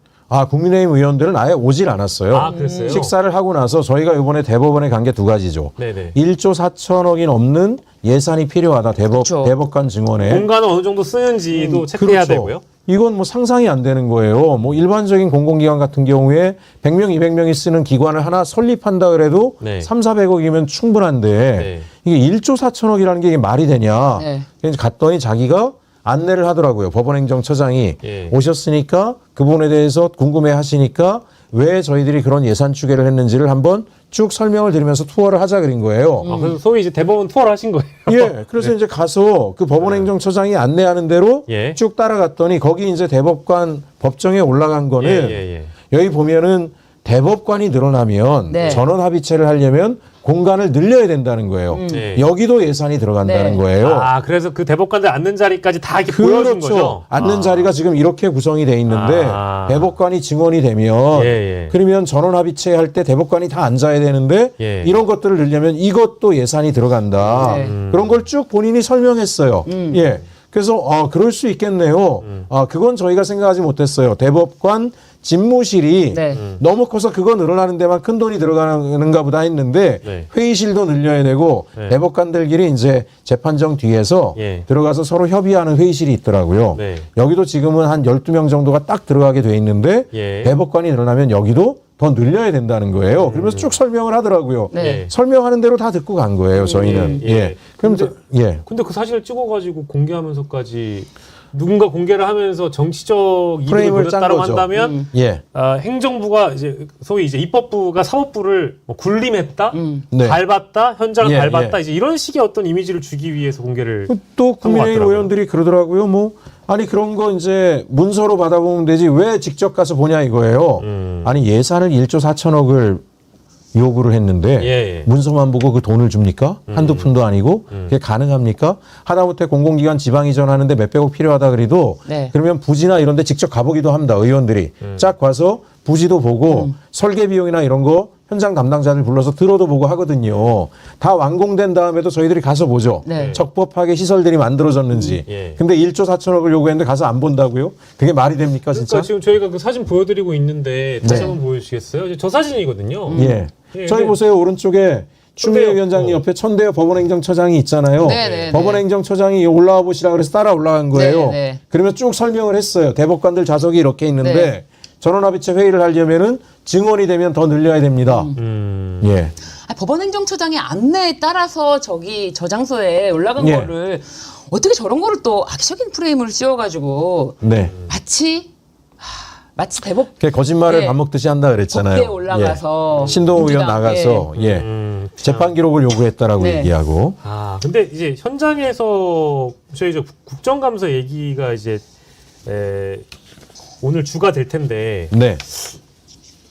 국민의힘 의원들은 아예 오질 않았어요. 아, 그랬어요? 식사를 하고 나서 저희가 이번에 대법원에 간 게 두 가지죠. 네네. 1조 4천억이 넘는 예산이 필요하다. 그렇죠. 대법관 증언에. 공간은 어느 정도 쓰는지도 체크해야 그렇죠. 되고요. 이건 뭐 상상이 안 되는 거예요. 뭐 일반적인 공공기관 같은 경우에 100명, 200명이 쓰는 기관을 하나 설립한다 그래도 네. 3,400억이면 충분한데 네. 이게 1조 4천억이라는 게 이게 말이 되냐. 네. 그래서 갔더니 자기가 안내를 하더라고요. 법원행정처장이 예. 오셨으니까 그 부분에 대해서 궁금해 하시니까 왜 저희들이 그런 예산 추계를 했는지를 한번 쭉 설명을 드리면서 투어를 하자 그린 거예요. 그래서 소위 이제 대법원 투어를 하신 거예요. 예, 그래서 이제 가서 그 법원행정처장이 안내하는 대로 예. 쭉 따라갔더니 거기 이제 대법관 법정에 올라간 거는 예. 여기 보면은 대법관이 늘어나면 네. 전원 합의체를 하려면 공간을 늘려야 된다는 거예요. 네. 여기도 예산이 들어간다는 네. 거예요. 그래서 그 대법관들 앉는 자리까지 다 이렇게 보여준 거죠. 그렇죠. 앉는 자리가 지금 이렇게 구성이 돼 있는데 대법관이 증언이 되면 예. 그러면 전원 합의체 할 때 대법관이 다 앉아야 되는데 예. 이런 것들을 늘려면 이것도 예산이 들어간다. 네. 그런 걸 쭉 본인이 설명했어요. 예. 그래서 그럴 수 있겠네요. 그건 저희가 생각하지 못했어요. 대법관 집무실이 네. 너무 커서 그거 늘어나는 데만 큰 돈이 들어가는가 보다 했는데 네. 회의실도 늘려야 되고 네. 대법관들끼리 이제 재판정 뒤에서 예. 들어가서 서로 협의하는 회의실이 있더라고요. 네. 여기도 지금은 한 12명 정도가 딱 들어가게 돼 있는데 예. 대법관이 늘어나면 여기도 더 늘려야 된다는 거예요. 그러면서 쭉 설명을 하더라고요. 네. 설명하는 대로 다 듣고 간 거예요, 저희는. 예. 예. 그럼 근데 그 사진을 찍어가지고 공개하면서까지 누군가 공개를 하면서 정치적 이득을 프레임을 짠 노렸다고 거죠. 한다면 예. 행정부가 이제 소위 이제 입법부가 사법부를 뭐 굴림했다, 네. 밟았다, 현장을 예, 밟았다 예. 이제 이런 식의 어떤 이미지를 주기 위해서 공개를 또 국민의힘 같더라고요. 의원들이 그러더라고요. 뭐 아니 그런 거 이제 문서로 받아보면 되지 왜 직접 가서 보냐 이거예요. 아니 예산을 1조 4천억을 요구를 했는데 예. 문서만 보고 그 돈을 줍니까? 한두 푼도 아니고 그게 가능합니까? 하다못해 공공기관 지방 이전하는데 몇백억 필요하다 그래도 네. 그러면 부지나 이런 데 직접 가보기도 합니다. 의원들이 쫙 가서 부지도 보고 설계 비용이나 이런 거 현장 담당자들 불러서 들어도 보고 하거든요. 다 완공된 다음에도 저희들이 가서 보죠. 네. 적법하게 시설들이 만들어졌는지. 예. 근데 1조 4천억을 요구했는데 가서 안 본다고요? 그게 말이 됩니까 진짜? 그러니까 지금 저희가 그 사진 보여드리고 있는데 다시 네. 한번 보여주시겠어요? 저 사진이거든요. 예. 예, 저희 근데- 보세요. 오른쪽에 추미애 천대엽, 위원장님 옆에 천대엽 법원행정처장이 있잖아요. 네. 법원행정처장이 올라와 보시라 그래서 따라 올라간 거예요. 네. 그러면 쭉 설명을 했어요. 대법관들 좌석이 이렇게 있는데 네. 전원합의체 회의를 하려면은 증언이 되면 더 늘려야 됩니다. 예. 법원행정처장의 안내에 따라서 저 장소에 올라간 예. 거를 어떻게 저런 거를 또 악의적인 프레임을 씌워가지고 네. 마치 대법 그게 거짓말을 예. 밥 먹듯이 한다 그랬잖아요. 법대에 올라가서 예. 신동우 의원 민주당, 나가서 예. 재판 기록을 요구했다라고 네. 얘기하고 아, 근데 이제 현장에서 저희 이제 국정감사 얘기가 이제 오늘 주가 될 텐데 네.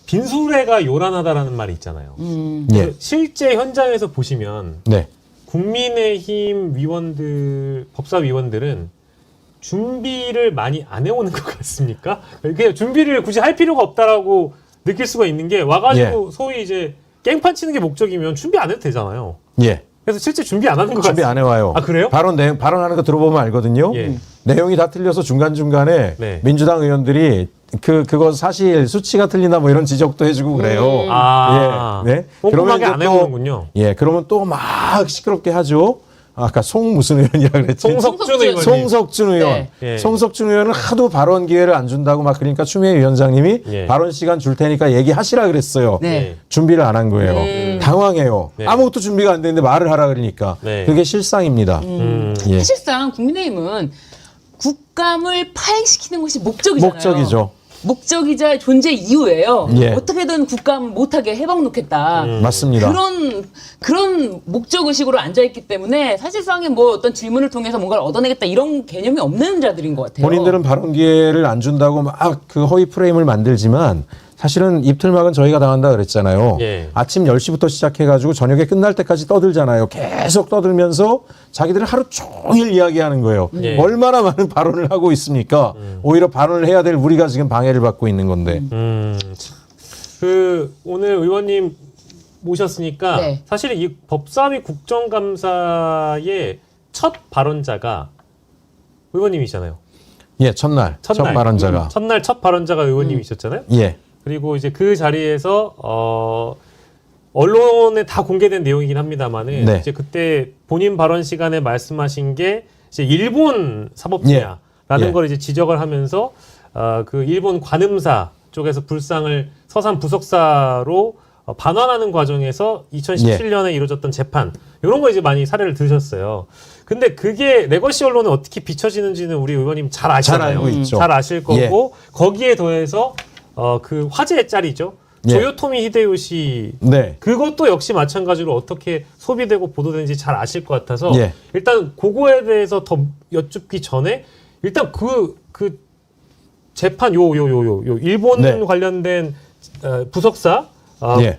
빈수레가 요란하다라는 말이 있잖아요. 예. 그 실제 현장에서 보시면 네. 국민의힘 위원들, 법사위원들은 준비를 많이 안 해오는 것 같습니까? 그냥 준비를 굳이 할 필요가 없다라고 느낄 수가 있는 게 와가지고 소위 이제 깽판 치는 게 목적이면 준비 안 해도 되잖아요. 예. 그래서 실제 준비 안 하는 것 준비 같아요. 안 해와요. 아, 그래요? 발언하는 거 들어보면 알거든요. 예. 내용이 다 틀려서 중간중간에 네. 민주당 의원들이 그거 사실 수치가 틀리나 뭐 이런 지적도 해주고 그래요. 아, 예. 네. 꼼꼼하게 이제 안 또- 해오는군요. 예. 그러면 또 막 시끄럽게 하죠. 아까 무슨 의원이라 그랬지? 송석준 의원님. 송석준 의원. 네. 예. 송석준 의원은 하도 발언 기회를 안 준다고 막 그러니까 추미애 위원장님이 예. 발언 시간 줄 테니까 얘기하시라 그랬어요. 네. 준비를 안 한 거예요. 당황해요. 네. 아무것도 준비가 안 되는데 말을 하라 그러니까. 네. 그게 실상입니다. 예. 사실상 국민의힘은 국감을 파행시키는 것이 목적이잖아요. 목적이죠. 목적이자 존재 이유예요. 예. 어떻게든 국감을 못하게 해방 놓겠다. 맞습니다. 그런 목적 의식으로 앉아 있기 때문에 사실상의 뭐 어떤 질문을 통해서 뭔가를 얻어내겠다 이런 개념이 없는 자들인 것 같아요. 본인들은 발언 기회를 안 준다고 막 그 허위 프레임을 만들지만 사실은 입틀막은 저희가 당한다 그랬잖아요. 예. 아침 10시부터 시작해가지고 저녁에 끝날 때까지 떠들잖아요. 계속 떠들면서 자기들은 하루 종일 이야기하는 거예요. 예. 얼마나 많은 발언을 하고 있으니까 오히려 발언을 해야 될 우리가 지금 방해를 받고 있는 건데. 그 오늘 의원님 모셨으니까 네. 사실 이 법사위 국정감사의 첫 발언자가 의원님이잖아요. 예, 첫날 첫 발언자가. 첫날 첫 발언자가 의원님이셨잖아요. 예, 그리고 이제 그 자리에서 언론에 다 공개된 내용이긴 합니다만은 네. 이제 그때 본인 발언 시간에 말씀하신 게 이제 일본 사법제야라는 예. 걸 이제 지적을 하면서 그 일본 관음사 쪽에서 불상을 서산 부석사로 반환하는 과정에서 2017년에 이루어졌던 재판 이런 거 이제 많이 사례를 들으셨어요. 근데 그게 레거시 언론에 어떻게 비춰지는지는 우리 의원님 잘 아시잖아요. 잘 알고 있죠. 잘 아실 거고 예. 거기에 더해서 그 화제의 짤이죠. 예. 조요토미 히데요시 네, 그것도 역시 마찬가지로 어떻게 소비되고 보도되는지 잘 아실 것 같아서 예. 일단 그거에 대해서 더 여쭙기 전에 일단 그 재판 요 일본 네. 관련된 부석사 예.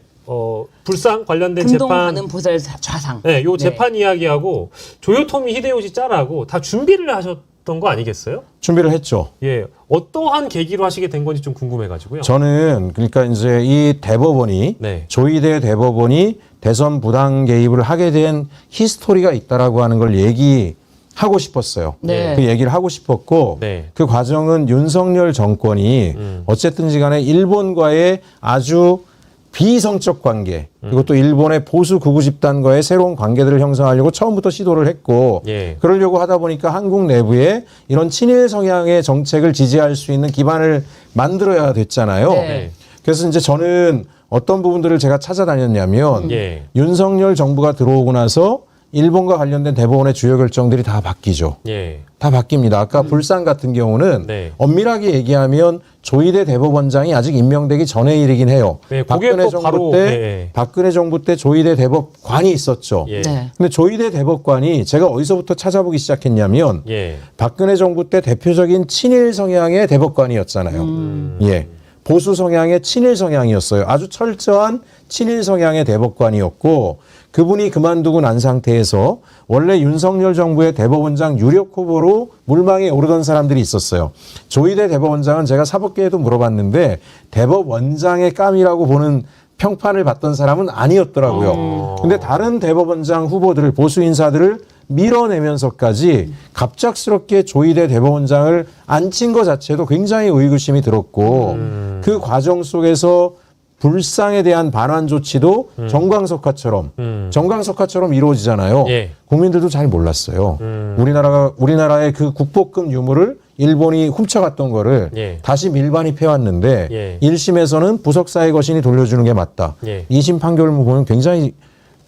불상 관련된 금동 재판 가는 보살 좌상. 네, 요 네. 재판 이야기하고 조요토미 히데요시 짤하고 다 준비를 하셨던 거 아니겠어요? 준비를 했죠. 예, 어떠한 계기로 하시게 된 건지 좀 궁금해가지고요. 저는 그러니까 이제 이 대법원이 네. 조희대 대법원이 대선 부당 개입을 하게 된 히스토리가 있다라고 하는 걸 얘기하고 싶었어요. 네. 그 얘기를 하고 싶었고 네. 그 과정은 윤석열 정권이 어쨌든지 간에 일본과의 아주 비성적 관계 그리고 또 일본의 보수 극우 집단과의 새로운 관계들을 형성하려고 처음부터 시도를 했고 예. 그러려고 하다 보니까 한국 내부에 이런 친일 성향의 정책을 지지할 수 있는 기반을 만들어야 됐잖아요. 네. 그래서 이제 저는 어떤 부분들을 제가 찾아다녔냐면 예. 윤석열 정부가 들어오고 나서 일본과 관련된 대법원의 주요 결정들이 다 바뀌죠. 예. 다 바뀝니다. 아까 불상 같은 경우는 네. 엄밀하게 얘기하면 조희대 대법원장이 아직 임명되기 전의 일이긴 해요. 네, 그게 박근혜 또 정부 바로, 때 네. 박근혜 정부 때 조희대 대법관이 있었죠. 예. 네. 근데 조희대 대법관이 제가 어디서부터 찾아보기 시작했냐면 예. 박근혜 정부 때 대표적인 친일 성향의 대법관이었잖아요. 예. 보수 성향의 친일 성향이었어요. 아주 철저한 친일 성향의 대법관이었고 그분이 그만두고 난 상태에서 원래 윤석열 정부의 대법원장 유력 후보로 물망에 오르던 사람들이 있었어요. 조희대 대법원장은 제가 사법계에도 물어봤는데 대법원장의 깜이라고 보는 평판을 받던 사람은 아니었더라고요. 근데 다른 대법원장 후보들을 보수 인사들을 밀어내면서까지 갑작스럽게 조희대 대법원장을 앉힌 것 자체도 굉장히 의구심이 들었고 그 과정 속에서 불상에 대한 반환 조치도 정광석화처럼 이루어지잖아요. 예. 국민들도 잘 몰랐어요. 우리나라의 그 국보급 유물을 일본이 훔쳐갔던 거를 예. 다시 밀반입해왔는데 예. 1심에서는 부석사의 거신이 돌려주는 게 맞다. 예. 2심 판결을 보면 굉장히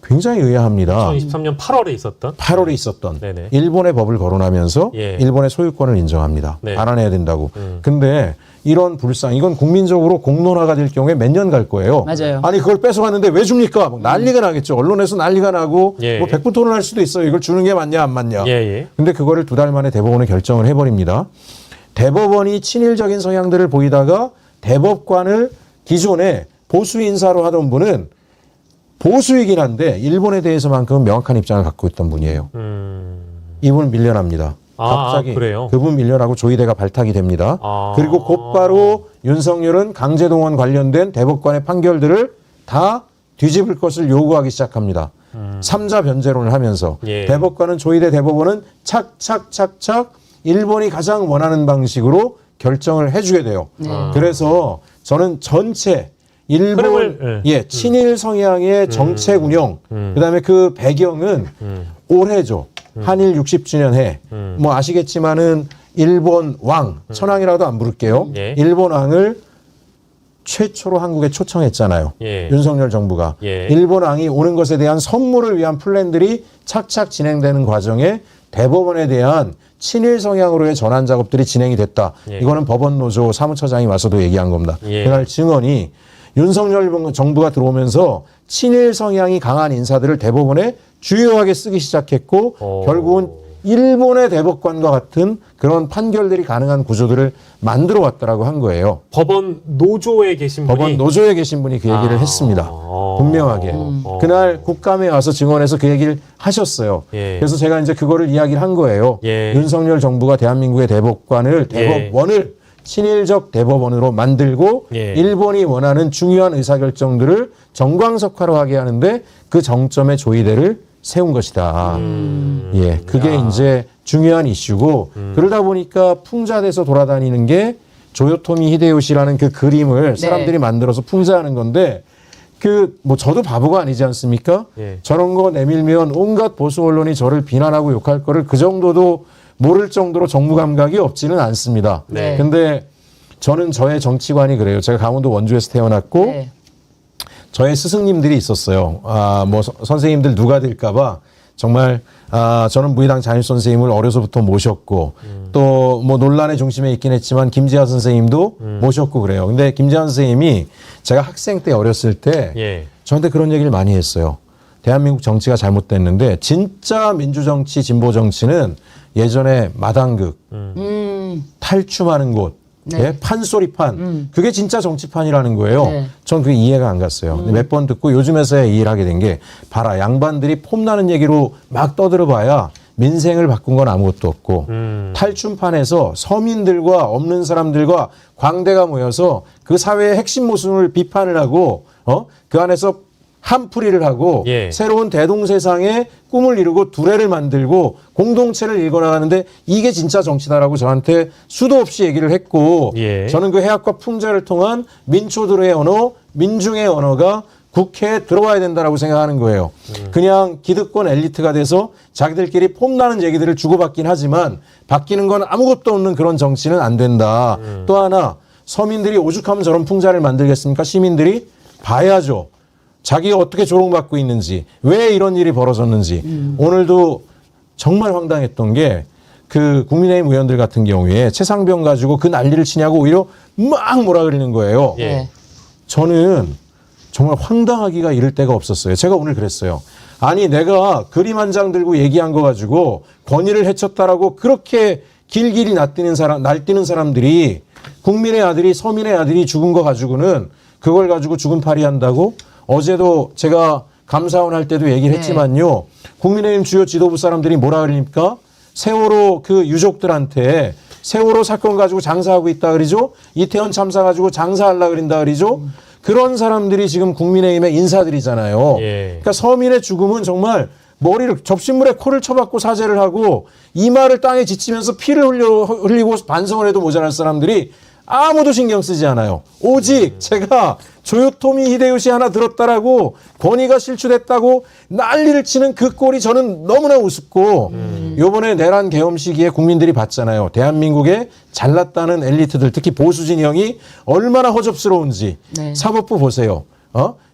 의아합니다. 2023년 8월에 있었던 8월에 있었던 네네. 일본의 법을 거론하면서 예. 일본의 소유권을 인정합니다. 네. 반환해야 된다고. 근데 이런 불상, 이건 국민적으로 공론화가 될 경우에 몇 년 갈 거예요. 맞아요. 아니 그걸 뺏어갔는데 왜 줍니까? 막 난리가 나겠죠. 언론에서 난리가 나고 예. 뭐 백분토론할 수도 있어요. 이걸 주는 게 맞냐 안 맞냐. 예. 근데 그거를 2달 만에 대법원이 결정을 해버립니다. 대법원이 친일적인 성향들을 보이다가 대법관을 기존에 보수 인사로 하던 분은 보수이긴 한데 일본에 대해서만큼은 명확한 입장을 갖고 있던 분이에요. 이분 밀려납니다. 갑자기 그래요? 그분 밀려나고 조희대가 발탁이 됩니다. 그리고 곧바로 윤석열은 강제동원 관련된 대법관의 판결들을 다 뒤집을 것을 요구하기 시작합니다. 3자 변제론을 하면서 예. 대법관은 조희대 대법원은 착착착착 일본이 가장 원하는 방식으로 결정을 해주게 돼요. 그래서 저는 전체 일본 친일 성향의 정책 운영 그다음에 그 배경은 올해죠. 한일 60주년 해. 뭐 아시겠지만은 일본 왕 천황이라도 안 부를게요. 예. 일본 왕을 최초로 한국에 초청했잖아요. 예. 윤석열 정부가. 예. 일본 왕이 오는 것에 대한 선물을 위한 플랜들이 착착 진행되는 과정에 대법원에 대한 친일 성향으로의 전환 작업들이 진행이 됐다. 예. 이거는 법원노조 사무처장이 와서도 얘기한 겁니다. 예. 그날 증언이 윤석열 정부가 들어오면서 친일 성향이 강한 인사들을 대법원에 주요하게 쓰기 시작했고 결국은 일본의 대법관과 같은 그런 판결들이 가능한 구조들을 만들어 왔다라고 한 거예요. 법원 노조에 계신 분이 법원 노조에 계신 분이 그 얘기를 했습니다. 분명하게. 그날 국감에 와서 증언해서 그 얘기를 하셨어요. 예. 그래서 제가 이제 그거를 이야기를 한 거예요. 예. 윤석열 정부가 대한민국의 대법원을 친일적 대법원으로 만들고 예. 일본이 원하는 중요한 의사결정들을 정광석화로 하게 하는데 그 정점에 조희대를 세운 것이다. 예, 그게 이제 중요한 이슈고 그러다 보니까 풍자돼서 돌아다니는 게 조요토미 히데요시라는 그 그림을 사람들이 만들어서 풍자하는 건데 뭐 저도 바보가 아니지 않습니까? 예. 저런 거 내밀면 온갖 보수 언론이 저를 비난하고 욕할 거를 그 정도도 모를 정도로 정무 감각이 없지는 않습니다. 네. 근데 저는 저의 정치관이 그래요. 제가 강원도 원주에서 태어났고 네. 저의 스승님들이 있었어요. 뭐 선생님들 누가 될까봐 정말 저는 무의당 장일 선생님을 어려서부터 모셨고 또 뭐 논란의 중심에 있긴 했지만 김재하 선생님도 모셨고 그래요. 근데 김재하 선생님이 제가 학생 때 어렸을 때 예. 저한테 그런 얘기를 많이 했어요. 대한민국 정치가 잘못됐는데 진짜 민주정치, 진보정치는 예전에 마당극, 탈춤하는 곳, 네. 예? 판소리판, 그게 진짜 정치판이라는 거예요. 네. 전 그게 이해가 안 갔어요. 몇 번 듣고 요즘에서야 이해를 하게 된 게 봐라 양반들이 폼나는 얘기로 막 떠들어봐야 민생을 바꾼 건 아무것도 없고 탈춤판에서 서민들과 없는 사람들과 광대가 모여서 그 사회의 핵심 모순을 비판을 하고 그 안에서 한풀이를 하고 예. 새로운 대동세상의 꿈을 이루고 두레를 만들고 공동체를 이끌어나가는데 이게 진짜 정치다라고 저한테 수도 없이 얘기를 했고 예. 저는 그 해학과 풍자를 통한 민초들의 언어, 민중의 언어가 국회에 들어와야 된다라고 생각하는 거예요. 그냥 기득권 엘리트가 돼서 자기들끼리 폼나는 얘기들을 주고받긴 하지만 바뀌는 건 아무것도 없는 그런 정치는 안 된다. 또 하나 서민들이 오죽하면 저런 풍자를 만들겠습니까? 시민들이 봐야죠. 자기가 어떻게 조롱받고 있는지, 왜 이런 일이 벌어졌는지. 오늘도 정말 황당했던 게 그 국민의힘 의원들 같은 경우에 최상병 가지고 그 난리를 치냐고 오히려 막 뭐라 그러는 거예요. 예. 저는 정말 황당하기가 이를 데가 없었어요. 제가 오늘 그랬어요. 아니 내가 그림 한 장 들고 얘기한 거 가지고 권위를 해쳤다라고 그렇게 길길이 날뛰는 사람들이 국민의 아들이 서민의 아들이 죽은 거 가지고는 그걸 가지고 죽은 팔이 한다고 어제도 제가 감사원 할 때도 얘기를 했지만요. 국민의힘 주요 지도부 사람들이 뭐라 그러니까 세월호 그 유족들한테 세월호 사건 가지고 장사하고 있다 그러죠. 이태원 참사 가지고 장사하려고 그런다 그러죠. 그런 사람들이 지금 국민의힘의 인사들이잖아요. 예. 그러니까 서민의 죽음은 정말 머리를 접신물에 코를 쳐박고 사죄를 하고 이마를 땅에 지치면서 피를 흘리고 반성을 해도 모자랄 사람들이 아무도 신경 쓰지 않아요. 오직 제가 조요토미 히데요시 하나 들었다라고 권위가 실추됐다고 난리를 치는 그 꼴이 저는 너무나 우습고 요번에 내란 계엄 시기에 국민들이 봤잖아요. 대한민국의 잘났다는 엘리트들 특히 보수 진영이 얼마나 허접스러운지 네. 사법부 보세요.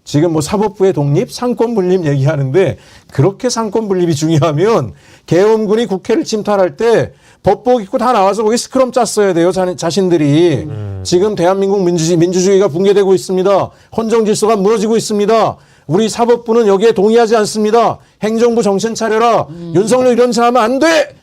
지금 뭐 사법부의 독립, 상권 분립 얘기하는데 그렇게 상권 분립이 중요하면 계엄군이 국회를 침탈할 때 법복 입고 다 나와서 거기 스크럼 짰어야 돼요. 자신들이. 지금 대한민국 민주주의가 붕괴되고 있습니다. 헌정 질서가 무너지고 있습니다. 우리 사법부는 여기에 동의하지 않습니다. 행정부 정신 차려라. 윤석열 이런 짓 하면 안 돼.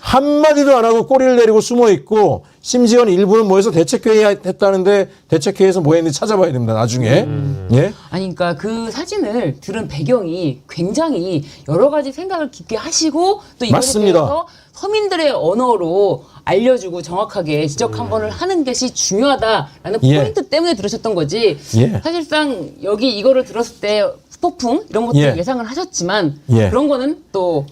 한마디도 안 하고 꼬리를 내리고 숨어 있고 심지어는 일부는 모여서 대책회의 했다는데 대책회의에서 뭐 했는지 찾아봐야 됩니다. 나중에. 예? 아니, 그러니까 그 사진을 들은 배경이 굉장히 여러 가지 생각을 깊게 하시고 또 이것에 맞습니다. 대해서 서민들의 언어로 알려주고 정확하게 지적 한 번을 하는 것이 중요하다라는 예. 포인트 때문에 들으셨던 거지. 예. 사실상 여기 이거를 들었을 때 후폭풍 이런 것들 예. 예상을 하셨지만 예. 그런 거는 또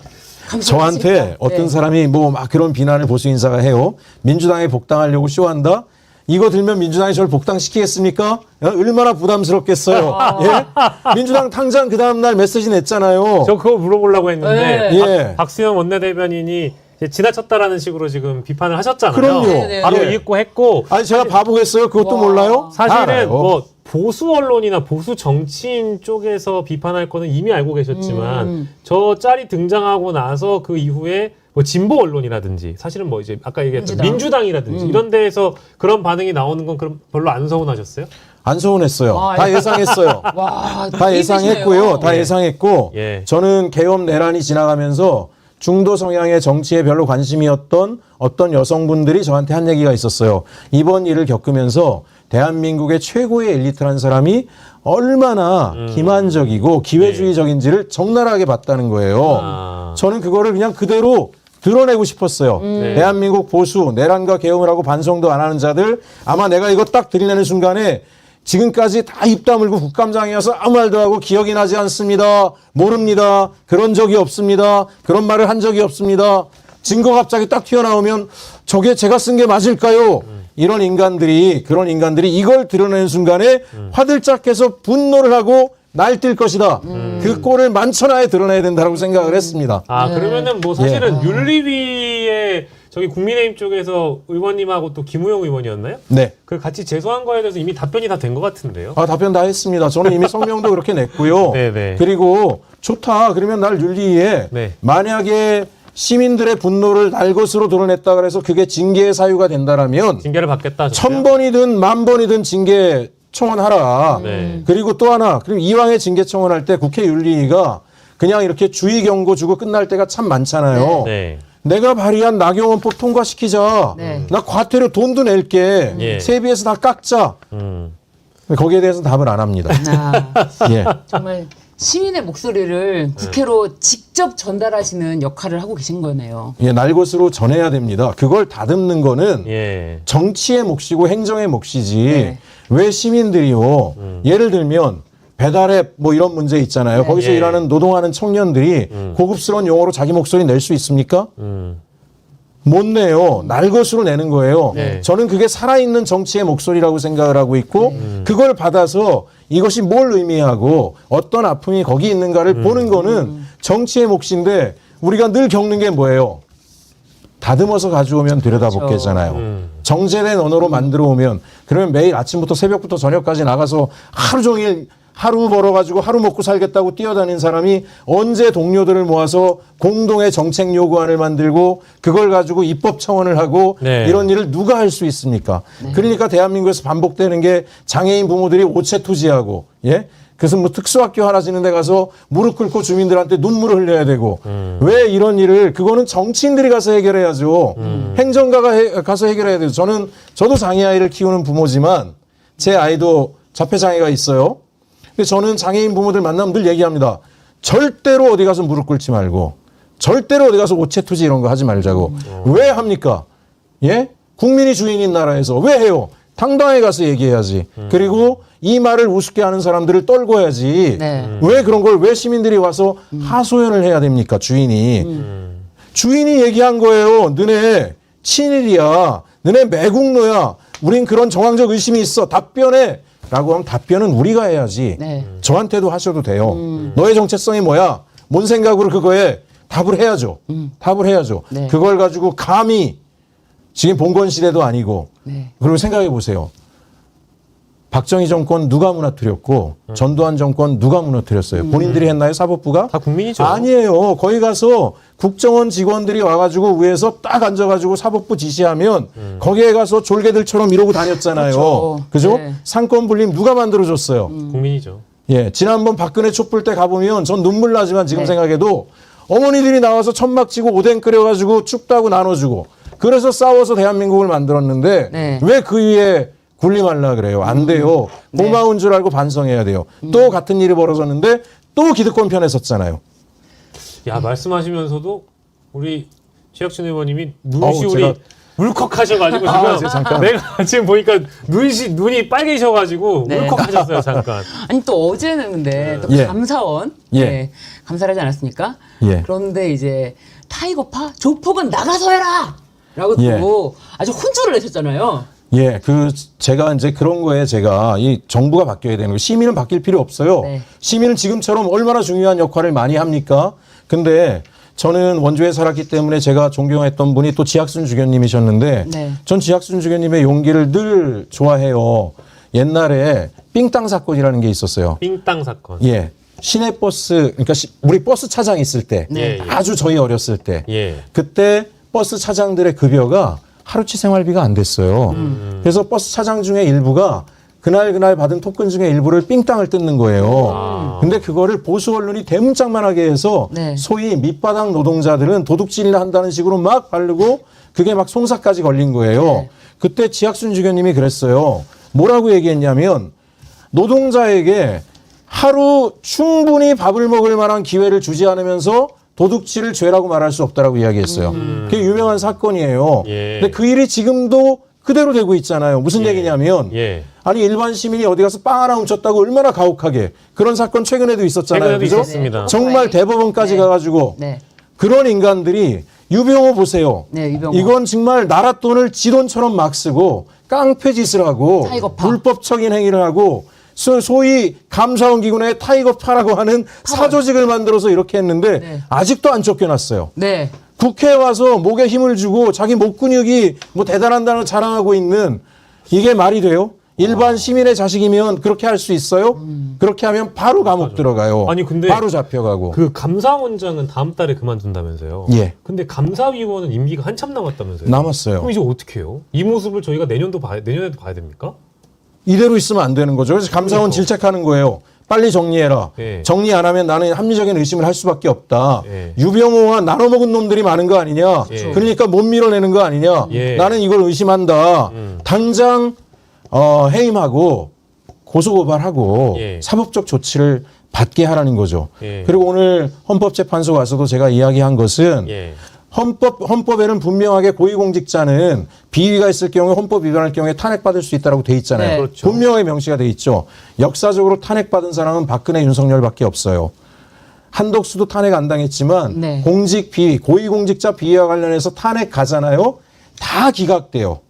저한테 감수하십니까? 어떤 네. 사람이 뭐 막 그런 비난을 보수 인사가 해요. 민주당에 복당하려고 쇼한다. 이거 들면 민주당이 저를 복당시키겠습니까? 얼마나 부담스럽겠어요. 예? 민주당 당장 그 다음날 메시지 냈잖아요. 저 그거 물어보려고 했는데 네. 예. 박수영 원내대변인이 이제 지나쳤다라는 식으로 지금 비판을 하셨잖아요. 그럼요. 네네. 바로 예. 읽고 했고 아니 제가 바보겠어요? 그것도 와. 몰라요? 다 사실은 알아요. 뭐 보수 언론이나 보수 정치인 쪽에서 비판할 거는 이미 알고 계셨지만 저 짤이 등장하고 나서 그 이후에 뭐 진보 언론이라든지 사실은 뭐 이제 아까 얘기했던 민주당이라든지 이런 데에서 그런 반응이 나오는 건 그럼 별로 안 서운하셨어요? 안 서운했어요. 아, 다 예상했어요. 와, 다 예상했고요. 다 예상했고 예. 저는 계엄 내란이 지나가면서 중도 성향의 정치에 별로 관심이었던 어떤 여성분들이 저한테 한 얘기가 있었어요. 이번 일을 겪으면서 대한민국의 최고의 엘리트라는 사람이 얼마나 기만적이고 기회주의적인지를 적나라하게 봤다는 거예요. 아. 저는 그거를 그냥 그대로 드러내고 싶었어요. 대한민국 보수, 내란과 계엄을 하고 반성도 안 하는 자들 아마 내가 이거 딱 들이내는 순간에 지금까지 다 입 다물고 국감장이어서 아무 말도 하고 기억이 나지 않습니다. 모릅니다. 그런 적이 없습니다. 그런 말을 한 적이 없습니다. 증거 갑자기 딱 튀어나오면 저게 제가 쓴 게 맞을까요? 이런 인간들이 그런 인간들이 이걸 드러내는 순간에 화들짝해서 분노를 하고 날뛸 것이다. 그 꼴을 만천하에 드러내야 된다고 생각을 했습니다. 아 그러면은 뭐 사실은 윤리위에 저기 국민의힘 쪽에서 의원님하고 또 김우영 의원이었나요? 네. 그 같이 제소한 거에 대해서 이미 답변이 다 된 것 같은데요. 아, 답변 다 했습니다. 저는 이미 성명도 그렇게 냈고요. 네네. 그리고 좋다. 그러면 날 윤리위에 네. 만약에 시민들의 분노를 날 것으로 드러냈다 그래서 그게 징계의 사유가 된다라면 징계를 받겠다 하셨어요? 1000번이든 10,000번이든 징계 청원하라. 네. 그리고 또 하나, 그럼 이왕에 징계 청원할 때 국회 윤리위가 그냥 이렇게 주의 경고 주고 끝날 때가 참 많잖아요. 네. 내가 발의한 나경원법 통과시키자. 네. 나 과태료 돈도 낼게. 예. 세비에서 다 깎자. 거기에 대해서는 답을 안 합니다. 아, 예. 정말 시민의 목소리를 국회로 직접 전달하시는 역할을 하고 계신 거네요. 예, 날 것으로 전해야 됩니다. 그걸 다듬는 거는 예. 정치의 몫이고 행정의 몫이지. 네. 왜 시민들이요. 예를 들면 배달앱 뭐 이런 문제 있잖아요. 거기서 예. 일하는 노동하는 청년들이 고급스러운 용어로 자기 목소리 낼 수 있습니까? 못 내요. 날 것으로 내는 거예요. 네. 저는 그게 살아있는 정치의 목소리라고 생각을 하고 있고 그걸 받아서 이것이 뭘 의미하고 어떤 아픔이 거기 있는가를 보는 거는 정치의 몫인데 우리가 늘 겪는 게 뭐예요? 다듬어서 가져오면 들여다보겠잖아요. 정제된 언어로 만들어 오면 그러면 매일 아침부터 새벽부터 저녁까지 나가서 하루 종일 하루 벌어가지고 하루 먹고 살겠다고 뛰어다니는 사람이 언제 동료들을 모아서 공동의 정책 요구안을 만들고 그걸 가지고 입법 청원을 하고 네. 이런 일을 누가 할 수 있습니까? 그러니까 대한민국에서 반복되는 게 장애인 부모들이 오체 투지하고 예? 그래서 뭐 특수학교 하나 짓는 데 가서 무릎 꿇고 주민들한테 눈물을 흘려야 되고 왜 이런 일을 그거는 정치인들이 가서 해결해야죠. 행정가가 가서 해결해야 돼요. 저도 장애 아이를 키우는 부모지만 제 아이도 자폐 장애가 있어요. 근데 저는 장애인 부모들 만나면 늘 얘기합니다. 절대로 어디 가서 무릎 꿇지 말고, 절대로 어디 가서 오체투지 이런 거 하지 말자고. 왜 합니까? 예? 국민이 주인인 나라에서 왜 해요? 당당하게 가서 얘기해야지. 그리고 이 말을 우습게 하는 사람들을 떨궈야지. 네. 왜 그런 걸 왜 시민들이 와서 하소연을 해야 됩니까? 주인이. 주인이 얘기한 거예요. 너네 친일이야. 너네 매국노야. 우린 그런 정황적 의심이 있어. 답변해. 라고 하면 답변은 우리가 해야지. 네. 저한테도 하셔도 돼요. 너의 정체성이 뭐야? 뭔 생각으로 그거에 답을 해야죠. 답을 해야죠. 네. 그걸 가지고 감히 지금 봉건 시대도 아니고 네. 그리고 생각해 보세요. 박정희 정권 누가 무너뜨렸고 전두환 정권 누가 무너뜨렸어요? 본인들이 했나요? 사법부가? 다 국민이죠. 아니에요. 거기 가서 국정원 직원들이 와가지고 위에서 딱 앉아가지고 사법부 지시하면 거기에 가서 졸개들처럼 이러고 다녔잖아요. 그렇죠. 그죠? 네. 상권 분립 누가 만들어줬어요? 국민이죠. 예, 지난번 박근혜 촛불 때 가보면 전 눈물 나지만 지금 네. 생각해도 어머니들이 나와서 천막 치고 오뎅 끓여가지고 춥다고 나눠주고 그래서 싸워서 대한민국을 만들었는데 네. 왜 그 위에 군림하려 그래요? 안 돼요. 고마운 줄 알고 반성해야 돼요. 또 같은 일이 벌어졌는데 또 기득권 편에 섰잖아요. 야, 말씀하시면서도 우리 최혁진 의원님이 눈시 어우, 우리 제가- 울컥하셔가지고 아, 지금 잠깐. 내가 지금 보니까 눈이 빨개셔가지고 네. 울컥하셨어요 잠깐. 아니 또 어제는 근데 또 예. 감사원 예. 네, 감사를 하지 않았습니까? 예. 그런데 이제 타이거파 조폭은 나가서 해라! 라고 예. 또 아주 혼쭐을 내셨잖아요. 예, 제가 이제 그런 거에 제가 이 정부가 바뀌어야 되는 거. 시민은 바뀔 필요 없어요. 네. 시민은 지금처럼 얼마나 중요한 역할을 많이 합니까? 근데 저는 원주에 살았기 때문에 제가 존경했던 분이 또 지학순 주교님이셨는데 네. 전 지학순 주교님의 용기를 늘 좋아해요. 옛날에 삥땅 사건이라는 게 있었어요. 삥땅 사건. 예. 시내버스, 그러니까 우리 버스 차장 있을 때, 네. 아주 저희 어렸을 때, 예. 그때 버스 차장들의 급여가 하루치 생활비가 안 됐어요. 그래서 버스 차장 중에 일부가 그날 받은 토큰 중에 일부를 삥땅을 뜯는 거예요. 근데 그거를 보수 언론이 대문짝만하게 해서 네. 소위 밑바닥 노동자들은 도둑질을 한다는 식으로 막 바르고 그게 막 송사까지 걸린 거예요. 네. 그때 지학순 주교님이 그랬어요. 뭐라고 얘기했냐면 노동자에게 하루 충분히 밥을 먹을 만한 기회를 주지 않으면서 도둑질을 죄라고 말할 수 없다라고 이야기했어요. 그게 유명한 사건이에요. 예. 근데 그 일이 지금도 그대로 되고 있잖아요. 무슨 얘기냐면 예. 아니 일반 시민이 어디 가서 빵 하나 훔쳤다고 얼마나 가혹하게 그런 사건 최근에도 있었잖아요. 최근에도 그죠? 있었습니다. 정말 대법원까지 네. 가가지고 네. 그런 인간들이 유병호 보세요. 네, 유병호. 이건 정말 나라 돈을 지 돈처럼 막 쓰고 깡패 짓을 하고 타이거파. 불법적인 행위를 하고 소위 감사원 기관의 타이거파라고 하는 사조직을 만들어서 이렇게 했는데 네. 아직도 안 쫓겨났어요. 네. 국회에 와서 목에 힘을 주고 자기 목 근육이 뭐 대단한다는 자랑하고 있는 이게 말이 돼요? 일반 시민의 자식이면 그렇게 할 수 있어요? 그렇게 하면 바로 감옥 들어가요. 아니, 근데 바로 잡혀가고. 그 감사원장은 다음 달에 그만둔다면서요. 예. 근데 감사위원은 임기가 한참 남았다면서요. 남았어요. 그럼 이제 어떻게 해요? 이 모습을 저희가 내년에도 봐야 됩니까? 이대로 있으면 안 되는 거죠. 그래서 감사원 질책하는 거예요. 빨리 정리해라. 예. 정리 안 하면 나는 합리적인 의심을 할 수밖에 없다. 예. 유병호와 나눠먹은 놈들이 많은 거 아니냐. 예. 그러니까 못 밀어내는 거 아니냐. 예. 나는 이걸 의심한다. 당장 해임하고 고소고발하고 예. 사법적 조치를 받게 하라는 거죠. 예. 그리고 오늘 헌법재판소 가서도 제가 이야기한 것은 예. 헌법에는 분명하게 고위공직자는 비위가 있을 경우에 헌법 위반할 경우에 탄핵받을 수 있다고 돼 있잖아요. 네. 그렇죠. 분명하게 명시가 돼 있죠. 역사적으로 탄핵받은 사람은 박근혜, 윤석열밖에 없어요. 한덕수도 탄핵 안 당했지만 네. 공직 비위, 고위공직자 비위와 관련해서 탄핵 가잖아요. 다 기각돼요.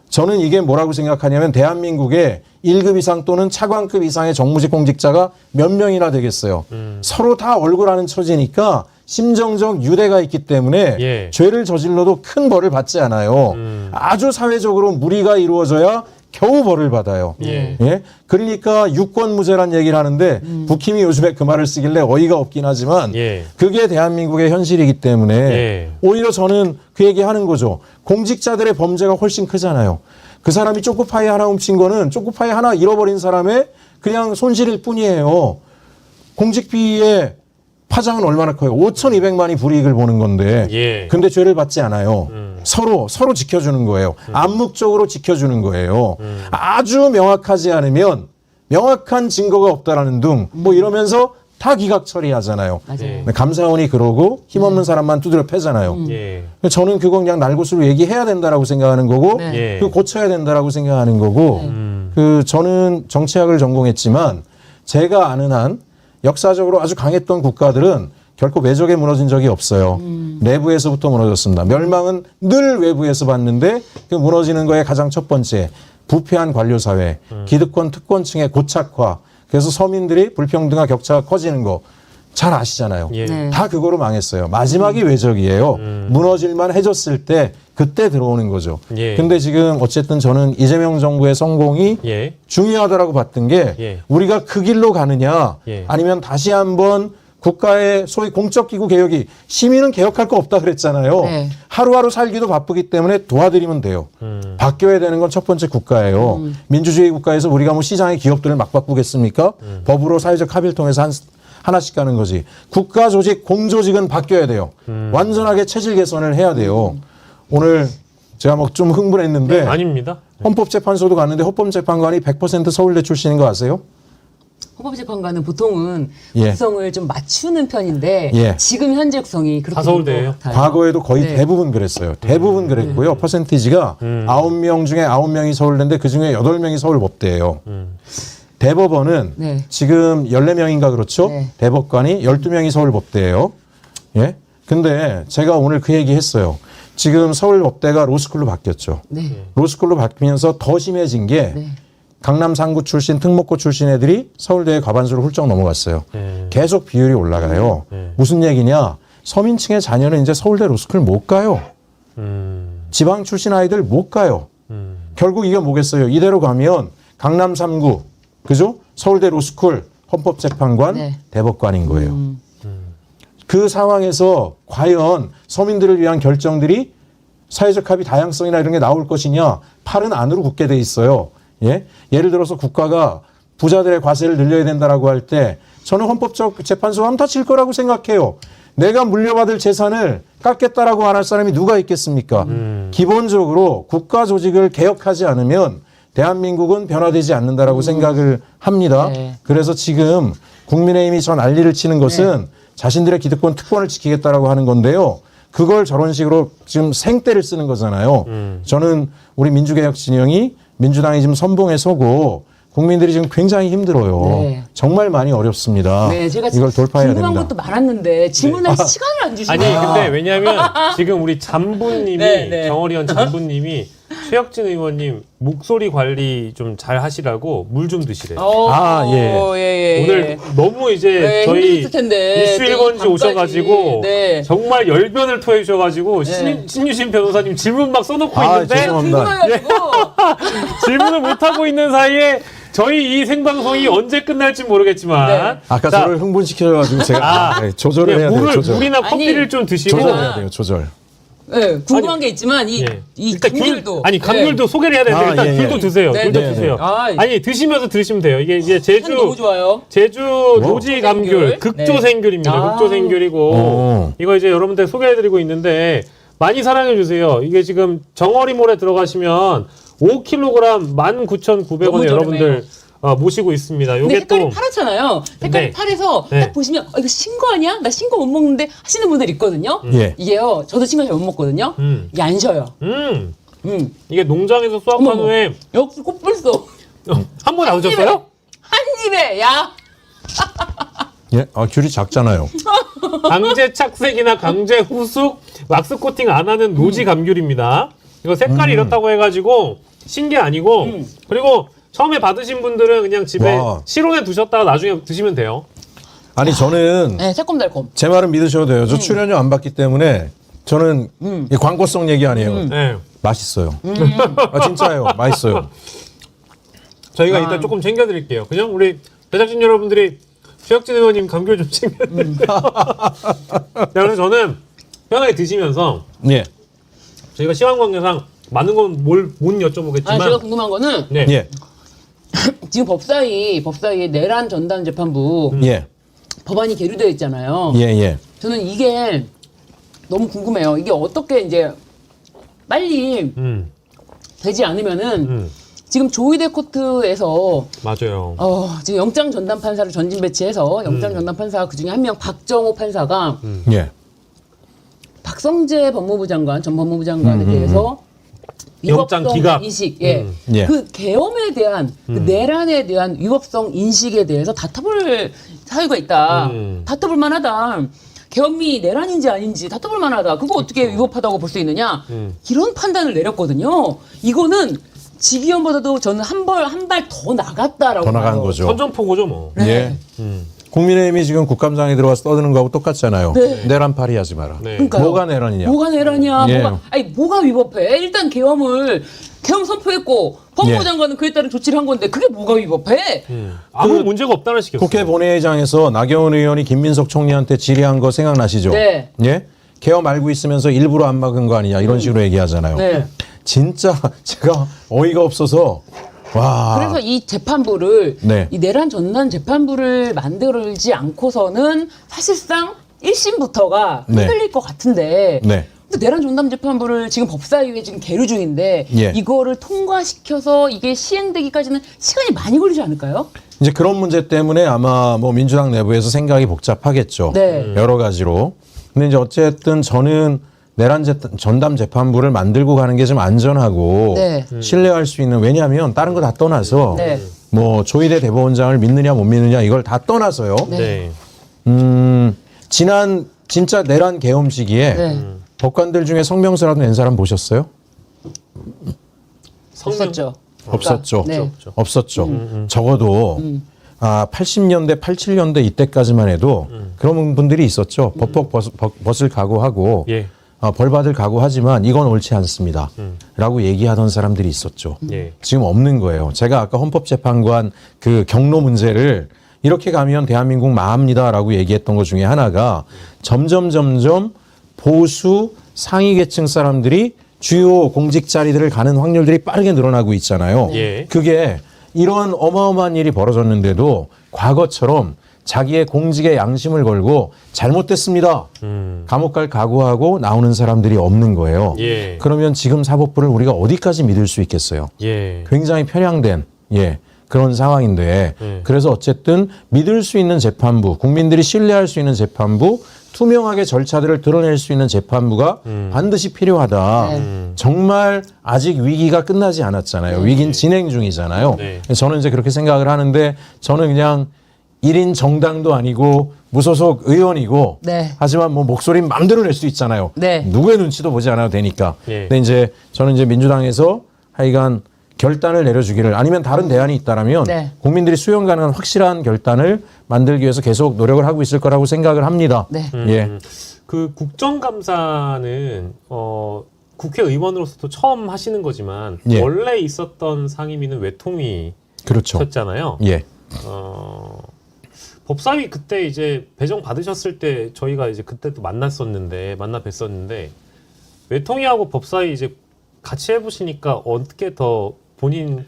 저는 이게 뭐라고 생각하냐면 대한민국에 1급 이상 또는 차관급 이상의 정무직 공직자가 몇 명이나 되겠어요. 서로 다 얼굴 아는 처지니까 심정적 유대가 있기 때문에 예. 죄를 저질러도 큰 벌을 받지 않아요. 아주 사회적으로 무리가 이루어져야 겨우 벌을 받아요. 예. 예? 그러니까 유권무죄란 얘기를 하는데 북힘이 요즘에 그 말을 쓰길래 어이가 없긴 하지만 예. 그게 대한민국의 현실이기 때문에 예. 오히려 저는 그 얘기 하는 거죠. 공직자들의 범죄가 훨씬 크잖아요. 그 사람이 초코파이 하나 훔친 거는 초코파이 하나 잃어버린 사람의 그냥 손실일 뿐이에요. 공직비의 파장은 얼마나 커요? 5,200만이 불이익을 보는 건데 예. 근데 죄를 받지 않아요. 서로 지켜주는 거예요. 암묵적으로 지켜주는 거예요. 아주 명확하지 않으면 명확한 증거가 없다라는 둥 뭐 이러면서 다 기각 처리하잖아요. 맞아요. 감사원이 그러고 힘없는 사람만 두드려 패잖아요. 예. 저는 그거 그냥 날것으로 얘기해야 된다라고 생각하는 거고 네. 예. 그 고쳐야 된다라고 생각하는 거고 저는 정치학을 전공했지만 제가 아는 한 역사적으로 아주 강했던 국가들은 결코 외적에 무너진 적이 없어요. 내부에서부터 무너졌습니다. 멸망은 늘 외부에서 봤는데 그 무너지는 거에 가장 첫 번째 부패한 관료사회, 기득권 특권층의 고착화, 그래서 서민들이 불평등과 격차가 커지는 거 잘 아시잖아요. 예. 네. 다 그거로 망했어요. 마지막이 외적이에요. 무너질만 해줬을 때 그때 들어오는 거죠. 예. 근데 지금 어쨌든 저는 이재명 정부의 성공이 예. 중요하다라고 봤던 게 예. 우리가 그 길로 가느냐 예. 아니면 다시 한번 국가의 소위 공적기구 개혁이 시민은 개혁할 거 없다 그랬잖아요. 네. 하루하루 살기도 바쁘기 때문에 도와드리면 돼요. 바뀌어야 되는 건 첫 번째 국가예요. 민주주의 국가에서 우리가 뭐 시장의 기업들을 막 바꾸겠습니까? 법으로 사회적 합의를 통해서 하나씩 가는 거지. 국가 조직, 공조직은 바뀌어야 돼요. 완전하게 체질 개선을 해야 돼요. 오늘 제가 뭐 좀 흥분했는데 아닙니다. 헌법재판소도 갔는데 헌법재판관이 100% 서울대 출신인 거 아세요? 헌법재판관은 보통은 예. 구성을 좀 맞추는 편인데 예. 지금 현재 구성이 그렇게 다 서울대예요? 된것 같아요. 과거에도 거의 네. 대부분 그랬어요. 대부분 그랬고요. 퍼센티지가 9명 중에 9명이 서울대인데 그중에 8명이 서울법대예요. 대법원은 네. 지금 14명인가 그렇죠? 네. 대법관이 12명이 서울법대예요. 예? 근데 제가 오늘 그 얘기 했어요. 지금 서울법대가 로스쿨로 바뀌었죠. 네. 로스쿨로 바뀌면서 더 심해진 게 네. 강남 상구 출신, 특목고 출신 애들이 서울대에 과반수로 훌쩍 넘어갔어요. 계속 비율이 올라가요. 무슨 얘기냐? 서민층의 자녀는 이제 서울대 로스쿨 못 가요. 지방 출신 아이들 못 가요. 결국 이게 뭐겠어요? 이대로 가면 강남 3구, 그죠? 서울대 로스쿨, 헌법재판관, 네. 대법관인 거예요. 그 상황에서 과연 서민들을 위한 결정들이 사회적 합의 다양성이나 이런 게 나올 것이냐? 팔은 안으로 굳게 돼 있어요. 예? 예를 들어서 국가가 부자들의 과세를 늘려야 된다라고 할 때 저는 헌법적 재판소 하면 다 질 거라고 생각해요. 내가 물려받을 재산을 깎겠다라고 안 할 사람이 누가 있겠습니까? 기본적으로 국가 조직을 개혁하지 않으면 대한민국은 변화되지 않는다라고 생각을 합니다. 네. 그래서 지금 국민의힘이 전 난리를 치는 것은 자신들의 기득권 특권을 지키겠다라고 하는 건데요. 그걸 저런 식으로 지금 생떼를 쓰는 거잖아요. 저는 우리 민주개혁 진영이 민주당이 지금 선봉에 서고 국민들이 지금 굉장히 힘들어요. 네. 정말 많이 어렵습니다. 네, 제가 이걸 돌파해야 궁금한 됩니다. 것도 많았는데 질문할 시간을 안 주시네요. 아니 근데 왜냐하면 지금 우리 잠부님이 네, 네. 정어리원 잠부님이 최혁진 의원님 목소리 관리 좀 잘 하시라고 물 좀 드시래. 아, 예. 예. 오늘 너무 이제 네, 저희 힘드셨을 텐데. 이슈 또 이 1번지 밤까지. 오셔가지고 네. 정말 열변을 토해 주셔가지고 네. 신유신 변호사님 질문 막 써놓고 아, 있는데 죄송합니다. 궁금해가지고. 질문을 못 하고 있는 사이에 저희 이 생방송이 언제 끝날지 모르겠지만 네. 아까 자, 저를 흥분시켜가지고 제가 네, 조절을 해야 돼요. 조절. 물이나 커피를 아니, 좀 드시고 조절해야 돼요. 조절. 네, 궁금한 게 있지만 이 일단 감귤도 감귤도 소개를 해야 되는데 아, 일단 예, 귤도 예. 드세요. 네, 귤도 네, 드세요. 네. 아, 아니 드시면서 드시면 돼요. 이게 이제 향 너무 좋아요. 제주 노지 감귤, 극조생귤. 극조생귤입니다. 네. 아. 극조생귤이고 이거 이제 여러분들 소개해드리고 있는데 많이 사랑해 주세요. 이게 지금 정어리몰에 들어가시면 5kg 19,900원에 너무 여러분들 모시고 있습니다. 근데 요게 색깔이 또 파랗잖아요. 색깔이 네. 파래서 네. 딱 보시면 이거 신 거 아니야? 나 신 거 못 먹는데 하시는 분들 있거든요. 예. 이게요. 저도 신 거 잘 못 먹거든요. 이게 안 쉬어요. 이게 농장에서 수확한 어머머. 후에 역시 꽃불소. 한 번 안 드셨어요? 한 입에 야. 예, 귤이 작잖아요. 강제 착색이나 강제 후숙, 왁스 코팅 안 하는 노지 감귤입니다. 이거 색깔이 이렇다고 해가지고 신 게 아니고 그리고 처음에 받으신 분들은 그냥 집에 와. 실온에 두셨다가 나중에 드시면 돼요. 아니 저는 네, 새콤달콤. 제 말은 믿으셔도 돼요. 저 출연료 안 받기 때문에 저는 이 광고성 얘기 아니에요. 네. 맛있어요. 아, 진짜예요. 맛있어요. 저희가 이따 조금 챙겨드릴게요. 그냥 우리 제작진 여러분들이 최혁진 의원님 감귤 좀 챙겨드릴게요. 자, 그래서 저는 편하게 드시면서 예. 저희가 시간 관계상 많은 건 못 여쭤보겠지만 아, 제가 궁금한 거는 네. 예. 지금 법사위 내란 전담 재판부 예. 법안이 계류되어 있잖아요. 예. 예. 저는 이게 너무 궁금해요. 이게 어떻게 이제 빨리 되지 않으면은 지금 조이대 코트에서 맞아요. 지금 영장 전담 판사를 전진 배치해서 영장 전담 판사 그중에 한 명 박정호 판사가 예. 박성재 법무부 장관 전 법무부 장관에 대해서 영장 위법성 기각. 인식, 예. 그 계엄에 대한 그 내란에 대한 위법성 인식에 대해서 다퉈볼 사유가 있다. 다퉈볼 만하다. 계엄이 내란인지 아닌지 다퉈볼 만하다. 그거 어떻게 위법하다고 볼 수 있느냐? 이런 판단을 내렸거든요. 이거는 지기현보다도 저는 한 발 더 나갔다라고 더 나간 봐요. 거죠. 선전포고죠 뭐. 예. 국민의힘이 지금 국감장에 들어가서 떠드는 거하고 똑같잖아요. 네. 내란 파리 하지 마라. 네. 그러니까요. 뭐가 내란이냐? 뭐가 내란이야? 예. 뭐가 위법해? 일단 계엄 선포했고 법무부 예. 장관은 그에 따른 조치를 한 건데 그게 뭐가 위법해? 아무 문제가 없다는 식이었어요. 국회 본회의장에서 나경원 의원이 김민석 총리한테 질의한 거 생각나시죠? 네. 예? 계엄 알고 있으면서 일부러 안 막은 거 아니냐 이런 식으로 얘기하잖아요. 네. 진짜 제가 어이가 없어서 와. 그래서 이 재판부를 네. 이 내란 전단 재판부를 만들지 않고서는 사실상 1심부터가 네. 흔들릴 것 같은데 네. 근데 내란 전담 재판부를 지금 법사위에 지금 계류 중인데 예. 이거를 통과시켜서 이게 시행되기까지는 시간이 많이 걸리지 않을까요? 이제 그런 문제 때문에 아마 뭐 민주당 내부에서 생각이 복잡하겠죠. 네. 여러 가지로. 근데 이제 어쨌든 저는 내란 전담 재판부를 만들고 가는 게 좀 안전하고 네. 신뢰할 수 있는, 왜냐하면 다른 거 다 떠나서 네. 뭐 조희대 대법원장을 믿느냐 못 믿느냐 이걸 다 떠나서요. 네. 지난 진짜 내란 계엄 시기에 네. 법관들 중에 성명서라도 낸 사람 보셨어요? 없었죠. 없었죠. 네. 없었죠. 적어도 80년대, 87년대 이때까지만 해도 그런 분들이 있었죠. 법폭 벗을 각오하고 예. 벌 받을 각오하지만 이건 옳지 않습니다. 라고 얘기하던 사람들이 있었죠. 예. 지금 없는 거예요. 제가 아까 헌법재판관 그 경로 문제를 이렇게 가면 대한민국 망합니다라고 얘기했던 것 중에 하나가 점점 보수 상위 계층 사람들이 주요 공직 자리들을 가는 확률들이 빠르게 늘어나고 있잖아요. 예. 그게 이런 어마어마한 일이 벌어졌는데도 과거처럼 자기의 공직에 양심을 걸고 잘못됐습니다. 감옥 갈 각오하고 나오는 사람들이 없는 거예요. 예. 그러면 지금 사법부를 우리가 어디까지 믿을 수 있겠어요? 예. 굉장히 편향된 그런 상황인데 그래서 어쨌든 믿을 수 있는 재판부, 국민들이 신뢰할 수 있는 재판부, 투명하게 절차들을 드러낼 수 있는 재판부가 반드시 필요하다. 정말 아직 위기가 끝나지 않았잖아요. 위기는 진행 중이잖아요. 네. 저는 이제 그렇게 생각을 하는데 저는 그냥 1인 정당도 아니고 무소속 의원이고 네. 하지만 뭐 목소리는 마음대로 낼 수 있잖아요. 네. 누구의 눈치도 보지 않아도 되니까. 예. 근데 이제 저는 이제 민주당에서 하여간 결단을 내려주기를, 아니면 다른 대안이 있다라면 네. 국민들이 수용 가능한 확실한 결단을 만들기 위해서 계속 노력을 하고 있을 거라고 생각을 합니다. 네. 예. 그 국정감사는 국회의원으로서도 처음 하시는 거지만 예. 원래 있었던 상임위는 그렇죠. 외통위셨잖아요. 예. 법사위 그때 이제 배정 받으셨을 때 저희가 이제 그때도 만나 뵀었는데 외통위하고 법사위 이제 같이 해보시니까 어떻게 더 본인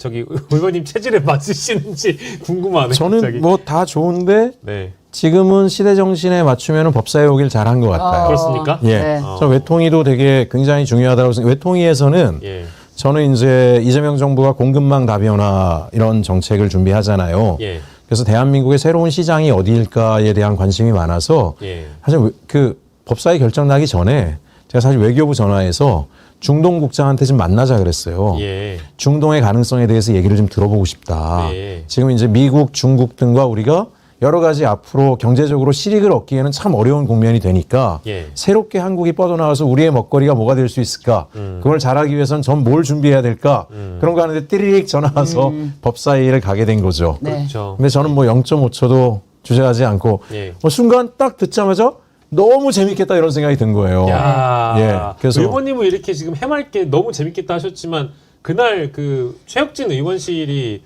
의원님 체질에 맞으시는지 궁금하네요. 저는 갑자기. 뭐 다 좋은데 네. 지금은 시대 정신에 맞추면 법사위 오길 잘한 것 같아요. 그렇습니까? 예. 네. 저 외통위도 되게 굉장히 중요하다고 생각해요. 외통위에서는 예. 저는 이제 이재명 정부가 공급망 다변화 이런 정책을 준비하잖아요. 예. 그래서 대한민국의 새로운 시장이 어디일까에 대한 관심이 많아서 예. 사실 그 법사위 결정 나기 전에 제가 사실 외교부 전화해서 중동 국장한테 좀 만나자 그랬어요. 예. 중동의 가능성에 대해서 얘기를 좀 들어보고 싶다. 예. 지금 이제 미국, 중국 등과 우리가 여러 가지 앞으로 경제적으로 실익을 얻기에는 참 어려운 국면이 되니까 예. 새롭게 한국이 뻗어나와서 우리의 먹거리가 뭐가 될 수 있을까? 그걸 잘하기 위해서는 전 뭘 준비해야 될까? 그런 거 하는데 띠리릭 전화 와서 법사위를 가게 된 거죠. 네. 그렇죠. 근데 저는 뭐 0.5초도 주저하지 않고 예. 순간 딱 듣자마자 너무 재밌겠다 이런 생각이 든 거예요. 야, 예, 그래서 의원님은 이렇게 지금 해맑게 너무 재밌겠다 하셨지만 그날 그 최혁진 의원실이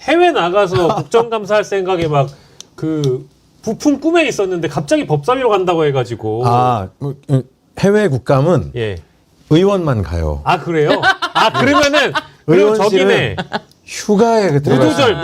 해외 나가서 국정감사할 생각에 막 그 부푼 꿈에 있었는데 갑자기 법사위로 간다고 해가지고 해외 국감은 예. 의원만 가요. 아 그래요? 아 그러면은 그리고 저기네 휴가에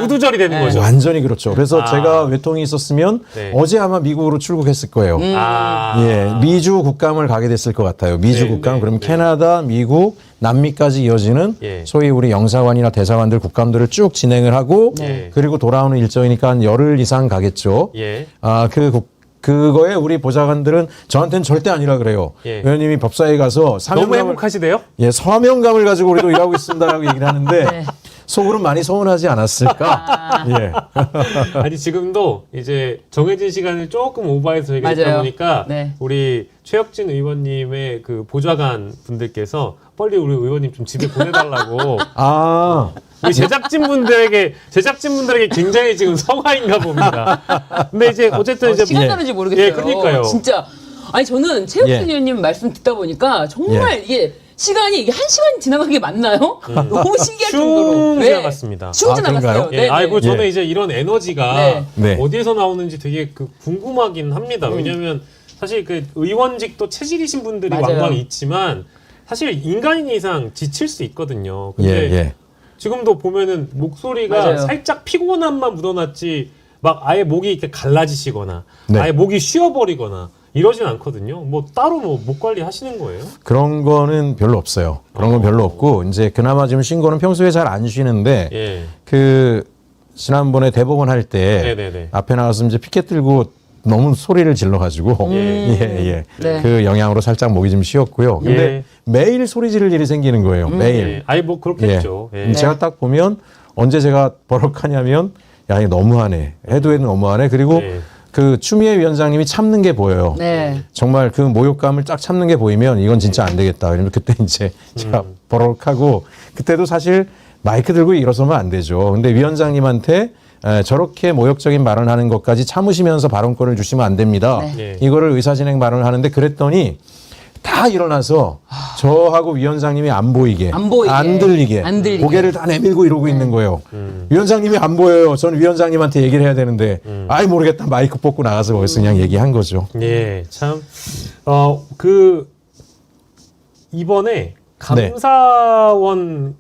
무두절이 되는 거죠. 완전히 그렇죠. 그래서 제가 외통이 있었으면 네. 어제 아마 미국으로 출국했을 거예요. 아. 예, 미주 국감을 가게 됐을 것 같아요. 미주 네, 국감. 네, 그러면 네. 캐나다, 미국, 남미까지 이어지는 예. 소위 우리 영사관이나 대사관들 국감들을 쭉 진행을 하고 네. 그리고 돌아오는 일정이니까 한 열흘 이상 가겠죠. 예. 그거에 우리 보좌관들은 저한테는 절대 아니라 그래요. 예. 의원님이 법사에 가서 너무 사명감을 행복하시대요? 예, 사명감을 가지고 우리도 일하고 있습니다라고 얘기를 하는데 네. 속으로는 많이 서운하지 않았을까? 예. 아니 지금도 이제 정해진 시간을 조금 오버해서 저희가 있다 맞아요. 보니까 네. 우리 최혁진 의원님의 그 보좌관 분들께서 빨리 우리 의원님 좀 집에 보내달라고 아, 우리 제작진분들에게 굉장히 지금 성화인가 봅니다. 근데 이제 어쨌든 이제 시간 가는지 모르겠어요. 예, 그러니까요. 진짜. 아니 저는 최욱진 예. 의원님 말씀 듣다 보니까 정말 이게 시간이 이게 1시간이 지나간 게 맞나요? 너무 신기할 정도로. 슝 지나갔습니다. 슝 아, 지나갔어요. 그런가요? 예, 네, 아이고 네. 저는 예. 이제 이런 에너지가 네. 네. 어디에서 나오는지 되게 그 궁금하긴 합니다. 왜냐하면 사실 그 의원직도 체질이신 분들이 맞아요. 왕왕 있지만 사실 인간인 이상 지칠 수 있거든요. 예, 근데 예. 지금도 보면은 목소리가 맞아요. 살짝 피곤함만 묻어났지 막 아예 목이 이렇게 갈라지시거나 네. 아예 목이 쉬어버리거나 이러진 않거든요. 뭐 따로 뭐 목 관리 하시는 거예요? 그런 거는 별로 없어요. 그런 건 별로 없고 이제 그나마 지금 신고는 평소에 잘 안 쉬는데 예. 그 지난번에 대법원 할 때 네네네. 앞에 나가서 이제 피켓 들고 너무 소리를 질러가지고 예. 예. 네. 그 영향으로 살짝 목이 좀 쉬었고요. 근데 예. 매일 소리 지를 일이 생기는 거예요. 매일. 예. 아예 뭐 그렇겠죠. 예. 제가 딱 보면 언제 제가 버럭하냐면 야 이거 너무하네. 해도 너무하네. 그리고 예. 그 추미애 위원장님이 참는 게 보여요. 네. 정말 그 모욕감을 딱 참는 게 보이면 이건 진짜 안 되겠다. 그러면 그때 이제 제가 버럭하고 그때도 사실 마이크 들고 일어서면 안 되죠. 근데 위원장님한테 저렇게 모욕적인 발언을 하는 것까지 참으시면서 발언권을 주시면 안 됩니다. 네. 이거를 의사진행 발언을 하는데 그랬더니 다 일어나서 저하고 위원장님이 안 보이게, 안 보이게, 안 들리게, 안 들리게. 고개를 다 내밀고 이러고 있는 거예요. 위원장님이 안 보여요. 저는 위원장님한테 얘기를 해야 되는데 아이 모르겠다 마이크 뽑고 나가서 거기서 그냥 얘기한 거죠. 예, 참, 그, 이번에 감사원,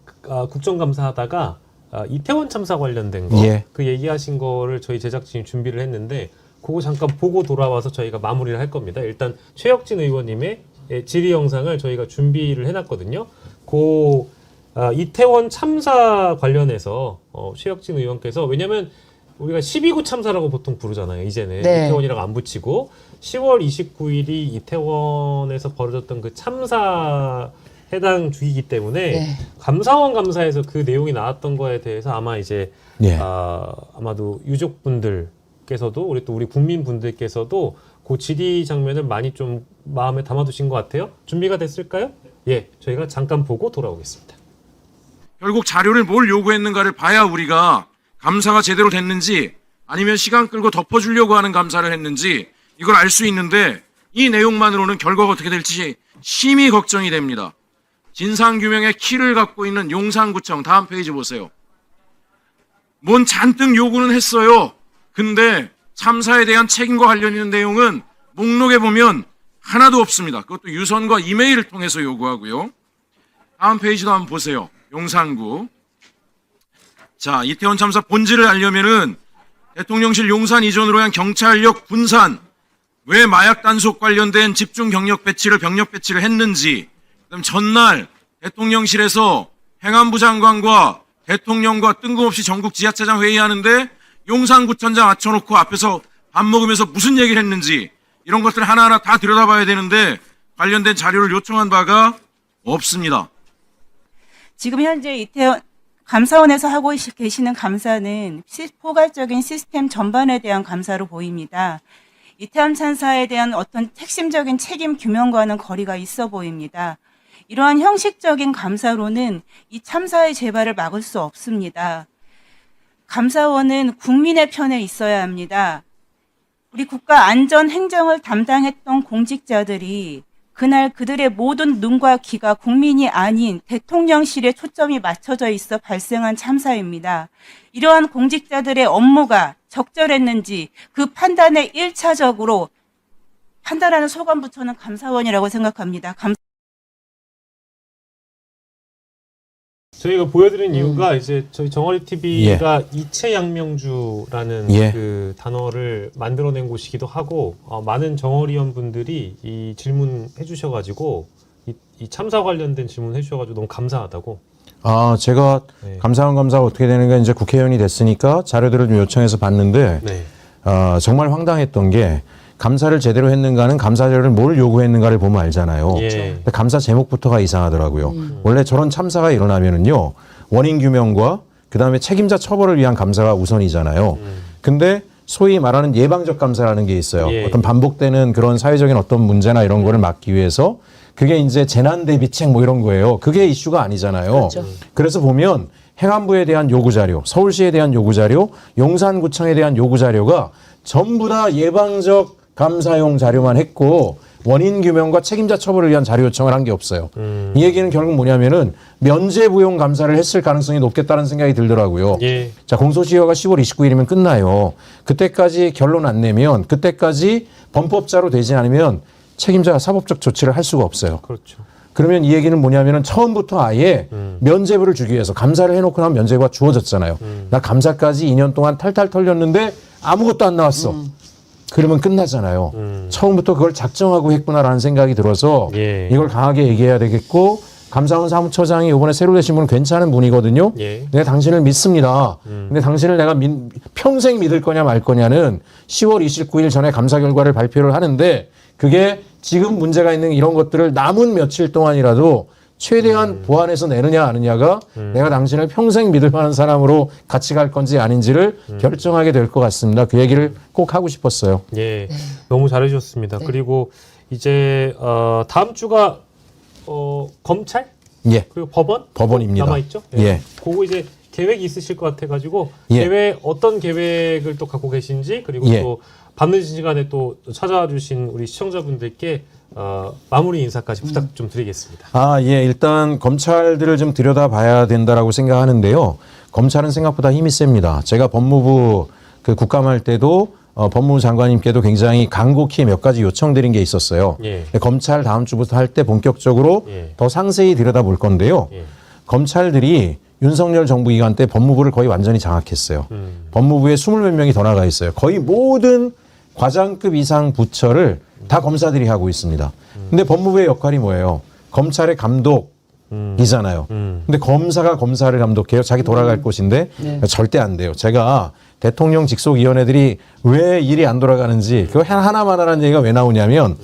국정감사 하다가, 이태원 참사 관련된 거, 예. 그 얘기하신 거를 저희 제작진이 준비를 했는데, 그거 잠깐 보고 돌아와서 저희가 마무리를 할 겁니다. 일단, 최혁진 의원님의 질의 영상을 저희가 준비를 해놨거든요. 그, 이태원 참사 관련해서, 최혁진 의원께서, 왜냐면, 우리가 12구 참사라고 보통 부르잖아요. 이제는 네. 이태원이라고 안 붙이고 10월 29일이 이태원에서 벌어졌던 그 참사 해당 주이기 때문에 네. 감사원 감사에서 그 내용이 나왔던 거에 대해서 아마 이제 예. 아마도 유족분들께서도 우리 국민분들께서도 그 질의 장면을 많이 좀 마음에 담아두신 것 같아요. 준비가 됐을까요? 예, 저희가 잠깐 보고 돌아오겠습니다. 결국 자료를 뭘 요구했는가를 봐야 우리가 감사가 제대로 됐는지 아니면 시간 끌고 덮어주려고 하는 감사를 했는지 이걸 알 수 있는데 이 내용만으로는 결과가 어떻게 될지 심히 걱정이 됩니다. 진상규명의 키를 갖고 있는 용산구청 다음 페이지 보세요. 뭔 잔뜩 요구는 했어요. 근데 참사에 대한 책임과 관련 있는 내용은 목록에 보면 하나도 없습니다. 그것도 유선과 이메일을 통해서 요구하고요. 다음 페이지도 한번 보세요. 용산구. 자, 이태원 참사 본질을 알려면은 대통령실 용산 이전으로 한 경찰력 분산, 왜 마약 단속 관련된 집중 병력 배치를 했는지, 그다음 전날 대통령실에서 행안부 장관과 대통령과 뜬금없이 전국 지하차장 회의하는데 용산구청장 앉혀놓고 앞에서 밥 먹으면서 무슨 얘기를 했는지 이런 것들 하나하나 다 들여다봐야 되는데 관련된 자료를 요청한 바가 없습니다. 지금 현재 이태원 감사원에서 하고 계시는 감사는 포괄적인 시스템 전반에 대한 감사로 보입니다. 이태원 참사에 대한 어떤 핵심적인 책임 규명과는 거리가 있어 보입니다. 이러한 형식적인 감사로는 이 참사의 재발을 막을 수 없습니다. 감사원은 국민의 편에 있어야 합니다. 우리 국가 안전 행정을 담당했던 공직자들이 그날 그들의 모든 눈과 귀가 국민이 아닌 대통령실에 초점이 맞춰져 있어 발생한 참사입니다. 이러한 공직자들의 업무가 적절했는지 그 판단에 1차적으로 판단하는 소관부처는 감사원이라고 생각합니다. 저희가 보여드린 이유가 이제 저희 정어리 TV가 이채양명주라는 예. 그 단어를 만들어낸 곳이기도 하고 많은 정어리원 분들이 이 질문해 주셔가지고 이 참사 관련된 질문 해주셔가지고 너무 감사하다고. 제가 네. 감사원 감사가 어떻게 되는가 이제 국회의원이 됐으니까 자료들을 좀 요청해서 봤는데 네. 정말 황당했던 게 감사를 제대로 했는가는 감사 자료를 뭘 요구했는가를 보면 알잖아요. 예. 근데 감사 제목부터가 이상하더라고요. 원래 저런 참사가 일어나면은요 원인 규명과 그다음에 책임자 처벌을 위한 감사가 우선이잖아요. 근데 소위 말하는 예방적 감사라는 게 있어요. 예. 어떤 반복되는 그런 사회적인 어떤 문제나 이런 거를 막기 위해서 그게 이제 재난 대비책 뭐 이런 거예요. 그게 이슈가 아니잖아요. 그렇죠. 그래서 보면 행안부에 대한 요구 자료, 서울시에 대한 요구 자료, 용산구청에 대한 요구 자료가 전부 다 예방적 감사용 자료만 했고 원인 규명과 책임자 처벌을 위한 자료 요청을 한 게 없어요. 이 얘기는 결국 뭐냐면은 면죄부용 감사를 했을 가능성이 높겠다는 생각이 들더라고요. 예. 자, 공소시효가 10월 29일이면 끝나요. 그때까지 결론 안 내면 그때까지 범법자로 되지 않으면 책임자 사법적 조치를 할 수가 없어요. 그렇죠. 그러면 이 얘기는 뭐냐면은 처음부터 아예 면죄부를 주기 위해서 감사를 해놓고 나면 면죄부가 주어졌잖아요. 나 감사까지 2년 동안 탈탈 털렸는데 아무것도 안 나왔어. 그러면 끝나잖아요. 처음부터 그걸 작정하고 했구나라는 생각이 들어서 예. 이걸 강하게 얘기해야 되겠고 감사원 사무처장이 이번에 새로 되신 분은 괜찮은 분이거든요. 예. 내가 당신을 믿습니다. 근데 당신을 내가 평생 믿을 거냐 말 거냐는 10월 29일 전에 감사 결과를 발표를 하는데 그게 지금 문제가 있는 이런 것들을 남은 며칠 동안이라도 최대한 보완해서 내느냐 아느냐가 내가 당신을 평생 믿을 만한 사람으로 같이 갈 건지 아닌지를 결정하게 될 것 같습니다. 그 얘기를 꼭 하고 싶었어요. 예. 너무 잘해주셨습니다. 그리고 이제 다음 주가 검찰 예. 그리고 법원입니다. 남아 있죠. 예. 그거 이제 계획이 있으실 것 같아가지고 예. 어떤 계획을 또 갖고 계신지 그리고 예. 또 밤늦은 시간에 또 찾아와 주신 우리 시청자분들께 마무리 인사까지 부탁 좀 드리겠습니다. 예. 일단 검찰들을 좀 들여다봐야 된다라고 생각하는데요. 검찰은 생각보다 힘이 셉니다. 제가 법무부 그 국감할 때도 법무부 장관님께도 굉장히 간곡히 몇 가지 요청드린 게 있었어요. 예. 검찰 다음 주부터 할 때 본격적으로 예. 더 상세히 들여다볼 건데요. 예. 검찰들이 윤석열 정부 기간 때 법무부를 거의 완전히 장악했어요. 법무부에 20몇 명이 더 나가 있어요. 거의 모든 과장급 이상 부처를 다 검사들이 하고 있습니다. 근데 법무부의 역할이 뭐예요? 검찰의 감독이잖아요. 근데 검사가 검사를 감독해요. 자기 돌아갈 곳인데 절대 안 돼요. 제가 대통령 직속위원회들이 왜 일이 안 돌아가는지 그거 하나만 하라는 얘기가 왜 나오냐면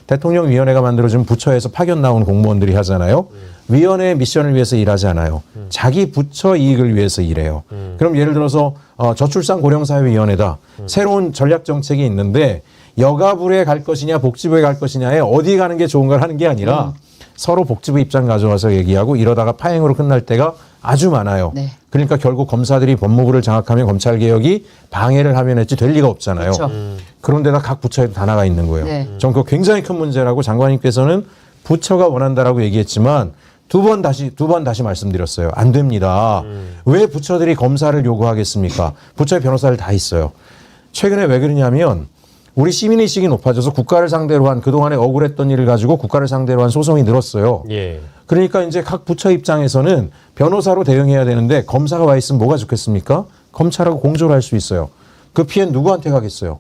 대통령위원회가 만들어준 부처에서 파견 나온 공무원들이 하잖아요. 위원회의 미션을 위해서 일하지 않아요. 자기 부처 이익을 위해서 일해요. 그럼 예를 들어서 저출산 고령사회위원회다. 새로운 전략 정책이 있는데 여가부에 갈 것이냐 복지부에 갈 것이냐에 어디 가는 게 좋은가를 하는 게 아니라 서로 복지부 입장 가져와서 얘기하고 이러다가 파행으로 끝날 때가 아주 많아요. 네. 그러니까 결국 검사들이 법무부를 장악하면 검찰개혁이 방해를 하면 했지 될 리가 없잖아요. 그렇죠. 그런데다 각 부처에도 다 나가 있는 거예요. 네. 전 그거 굉장히 큰 문제라고 장관님께서는 부처가 원한다라고 얘기했지만 두 번 다시 말씀드렸어요. 안 됩니다. 왜 부처들이 검사를 요구하겠습니까? 부처의 변호사를 다 있어요. 최근에 왜 그러냐면 우리 시민의식이 높아져서 국가를 상대로 한 그동안에 억울했던 일을 가지고 국가를 상대로 한 소송이 늘었어요. 예. 그러니까 이제 각 부처 입장에서는 변호사로 대응해야 되는데 검사가 와 있으면 뭐가 좋겠습니까? 검찰하고 공조를 할 수 있어요. 그 피해는 누구한테 가겠어요?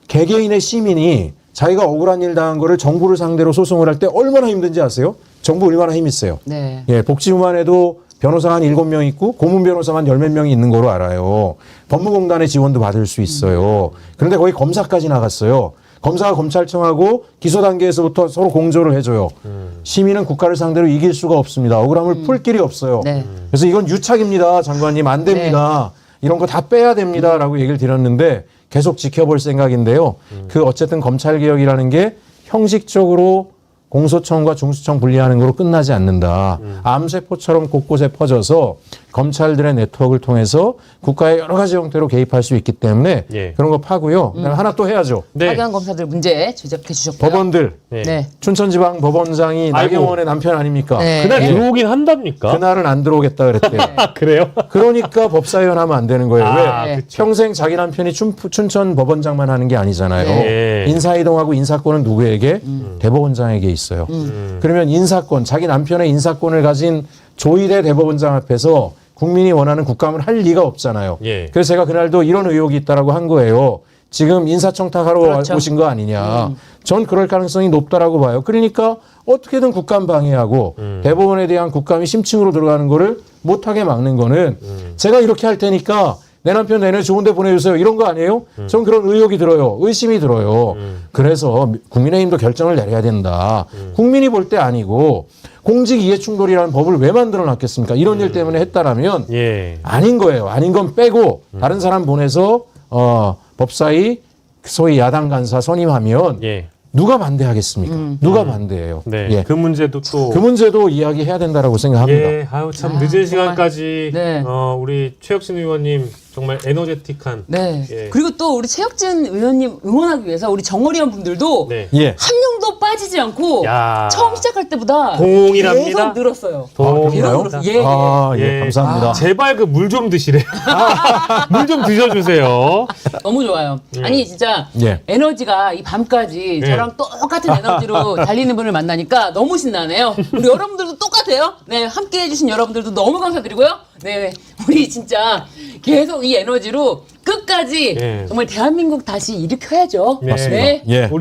개개인의 시민이 자기가 억울한 일 당한 거를 정부를 상대로 소송을 할 때 얼마나 힘든지 아세요? 정부 얼마나 힘이 세요. 네. 예, 복지부만 해도 변호사가 한 7명 있고 고문 변호사만 10몇 명이 있는 거로 알아요. 법무공단의 지원도 받을 수 있어요. 그런데 거기 검사까지 나갔어요. 검사가 검찰청하고 기소 단계에서부터 서로 공조를 해줘요. 시민은 국가를 상대로 이길 수가 없습니다. 억울함을 풀 길이 없어요. 네. 그래서 이건 유착입니다. 장관님 안 됩니다. 이런 거 다 빼야 됩니다. 라고 얘기를 드렸는데 계속 지켜볼 생각인데요. 그 어쨌든 검찰개혁이라는 게 형식적으로 공소청과 중수청 분리하는 거로 끝나지 않는다. 암세포처럼 곳곳에 퍼져서 검찰들의 네트워크를 통해서 국가의 여러 가지 형태로 개입할 수 있기 때문에 예. 그런 거 파고요. 그다음에 하나 또 해야죠. 네. 파견 검사들 문제 지적해 주셨고요. 법원들. 네. 네. 춘천지방 법원장이 아이고. 나경원의 남편 아닙니까? 네. 그날 예. 들어오긴 한답니까? 그날은 안 들어오겠다 그랬대요. 아, 그래요? 그러니까 법사위원 하면 안 되는 거예요. 아, 왜? 네. 그쵸. 평생 자기 남편이 춘천 법원장만 하는 게 아니잖아요. 네. 인사이동하고 인사권은 누구에게? 대법원장에게 있어요. 그러면 인사권, 자기 남편의 인사권을 가진 조희대 대법원장 앞에서 국민이 원하는 국감을 할 리가 없잖아요. 예. 그래서 제가 그날도 이런 의혹이 있다라고 한 거예요. 지금 인사청탁하러 그렇죠. 오신 거 아니냐. 전 그럴 가능성이 높다라고 봐요. 그러니까 어떻게든 국감 방해하고 대법원에 대한 국감이 심층으로 들어가는 거를 못하게 막는 거는 제가 이렇게 할 테니까 내 남편 내내 좋은 데 보내주세요. 이런 거 아니에요? 전 그런 의혹이 들어요. 의심이 들어요. 그래서 국민의힘도 결정을 내려야 된다. 국민이 볼 때 아니고 공직 이해 충돌이라는 법을 왜 만들어 놨겠습니까? 이런 일 때문에 했다라면 예. 아닌 거예요. 아닌 건 빼고 다른 사람 보내서 법사위 소위 야당 간사 선임하면 예. 누가 반대하겠습니까? 누가 반대해요? 네. 예. 그 문제도 또 그 문제도 이야기해야 된다라고 생각합니다. 예, 아유 참 늦은 정말. 시간까지 네. 우리 최혁신 의원님 정말 에너제틱한 네. 예. 그리고 또 우리 최혁진 의원님 응원하기 위해서 우리 정어리원 분들도 네. 예. 한 명도 빠지지 않고 야. 처음 시작할 때보다 동일합니다. 계속 늘었어요. 그래요? 계속 늘었어요. 예. 아, 예, 예. 감사합니다. 제발 그 물 좀 드시래요. 물 좀 드셔주세요. 너무 좋아요. 아니 진짜 예. 에너지가 이 밤까지 예. 저랑 똑같은 에너지로 달리는 분을 만나니까 너무 신나네요. 우리 여러분들도 똑같아요. 네, 함께 해주신 여러분들도 너무 감사드리고요. 네, 우리 진짜 계속 이 에너지로 끝까지 예. 정말 대한민국 다시 일으켜야죠. 네. 네. 예. 우리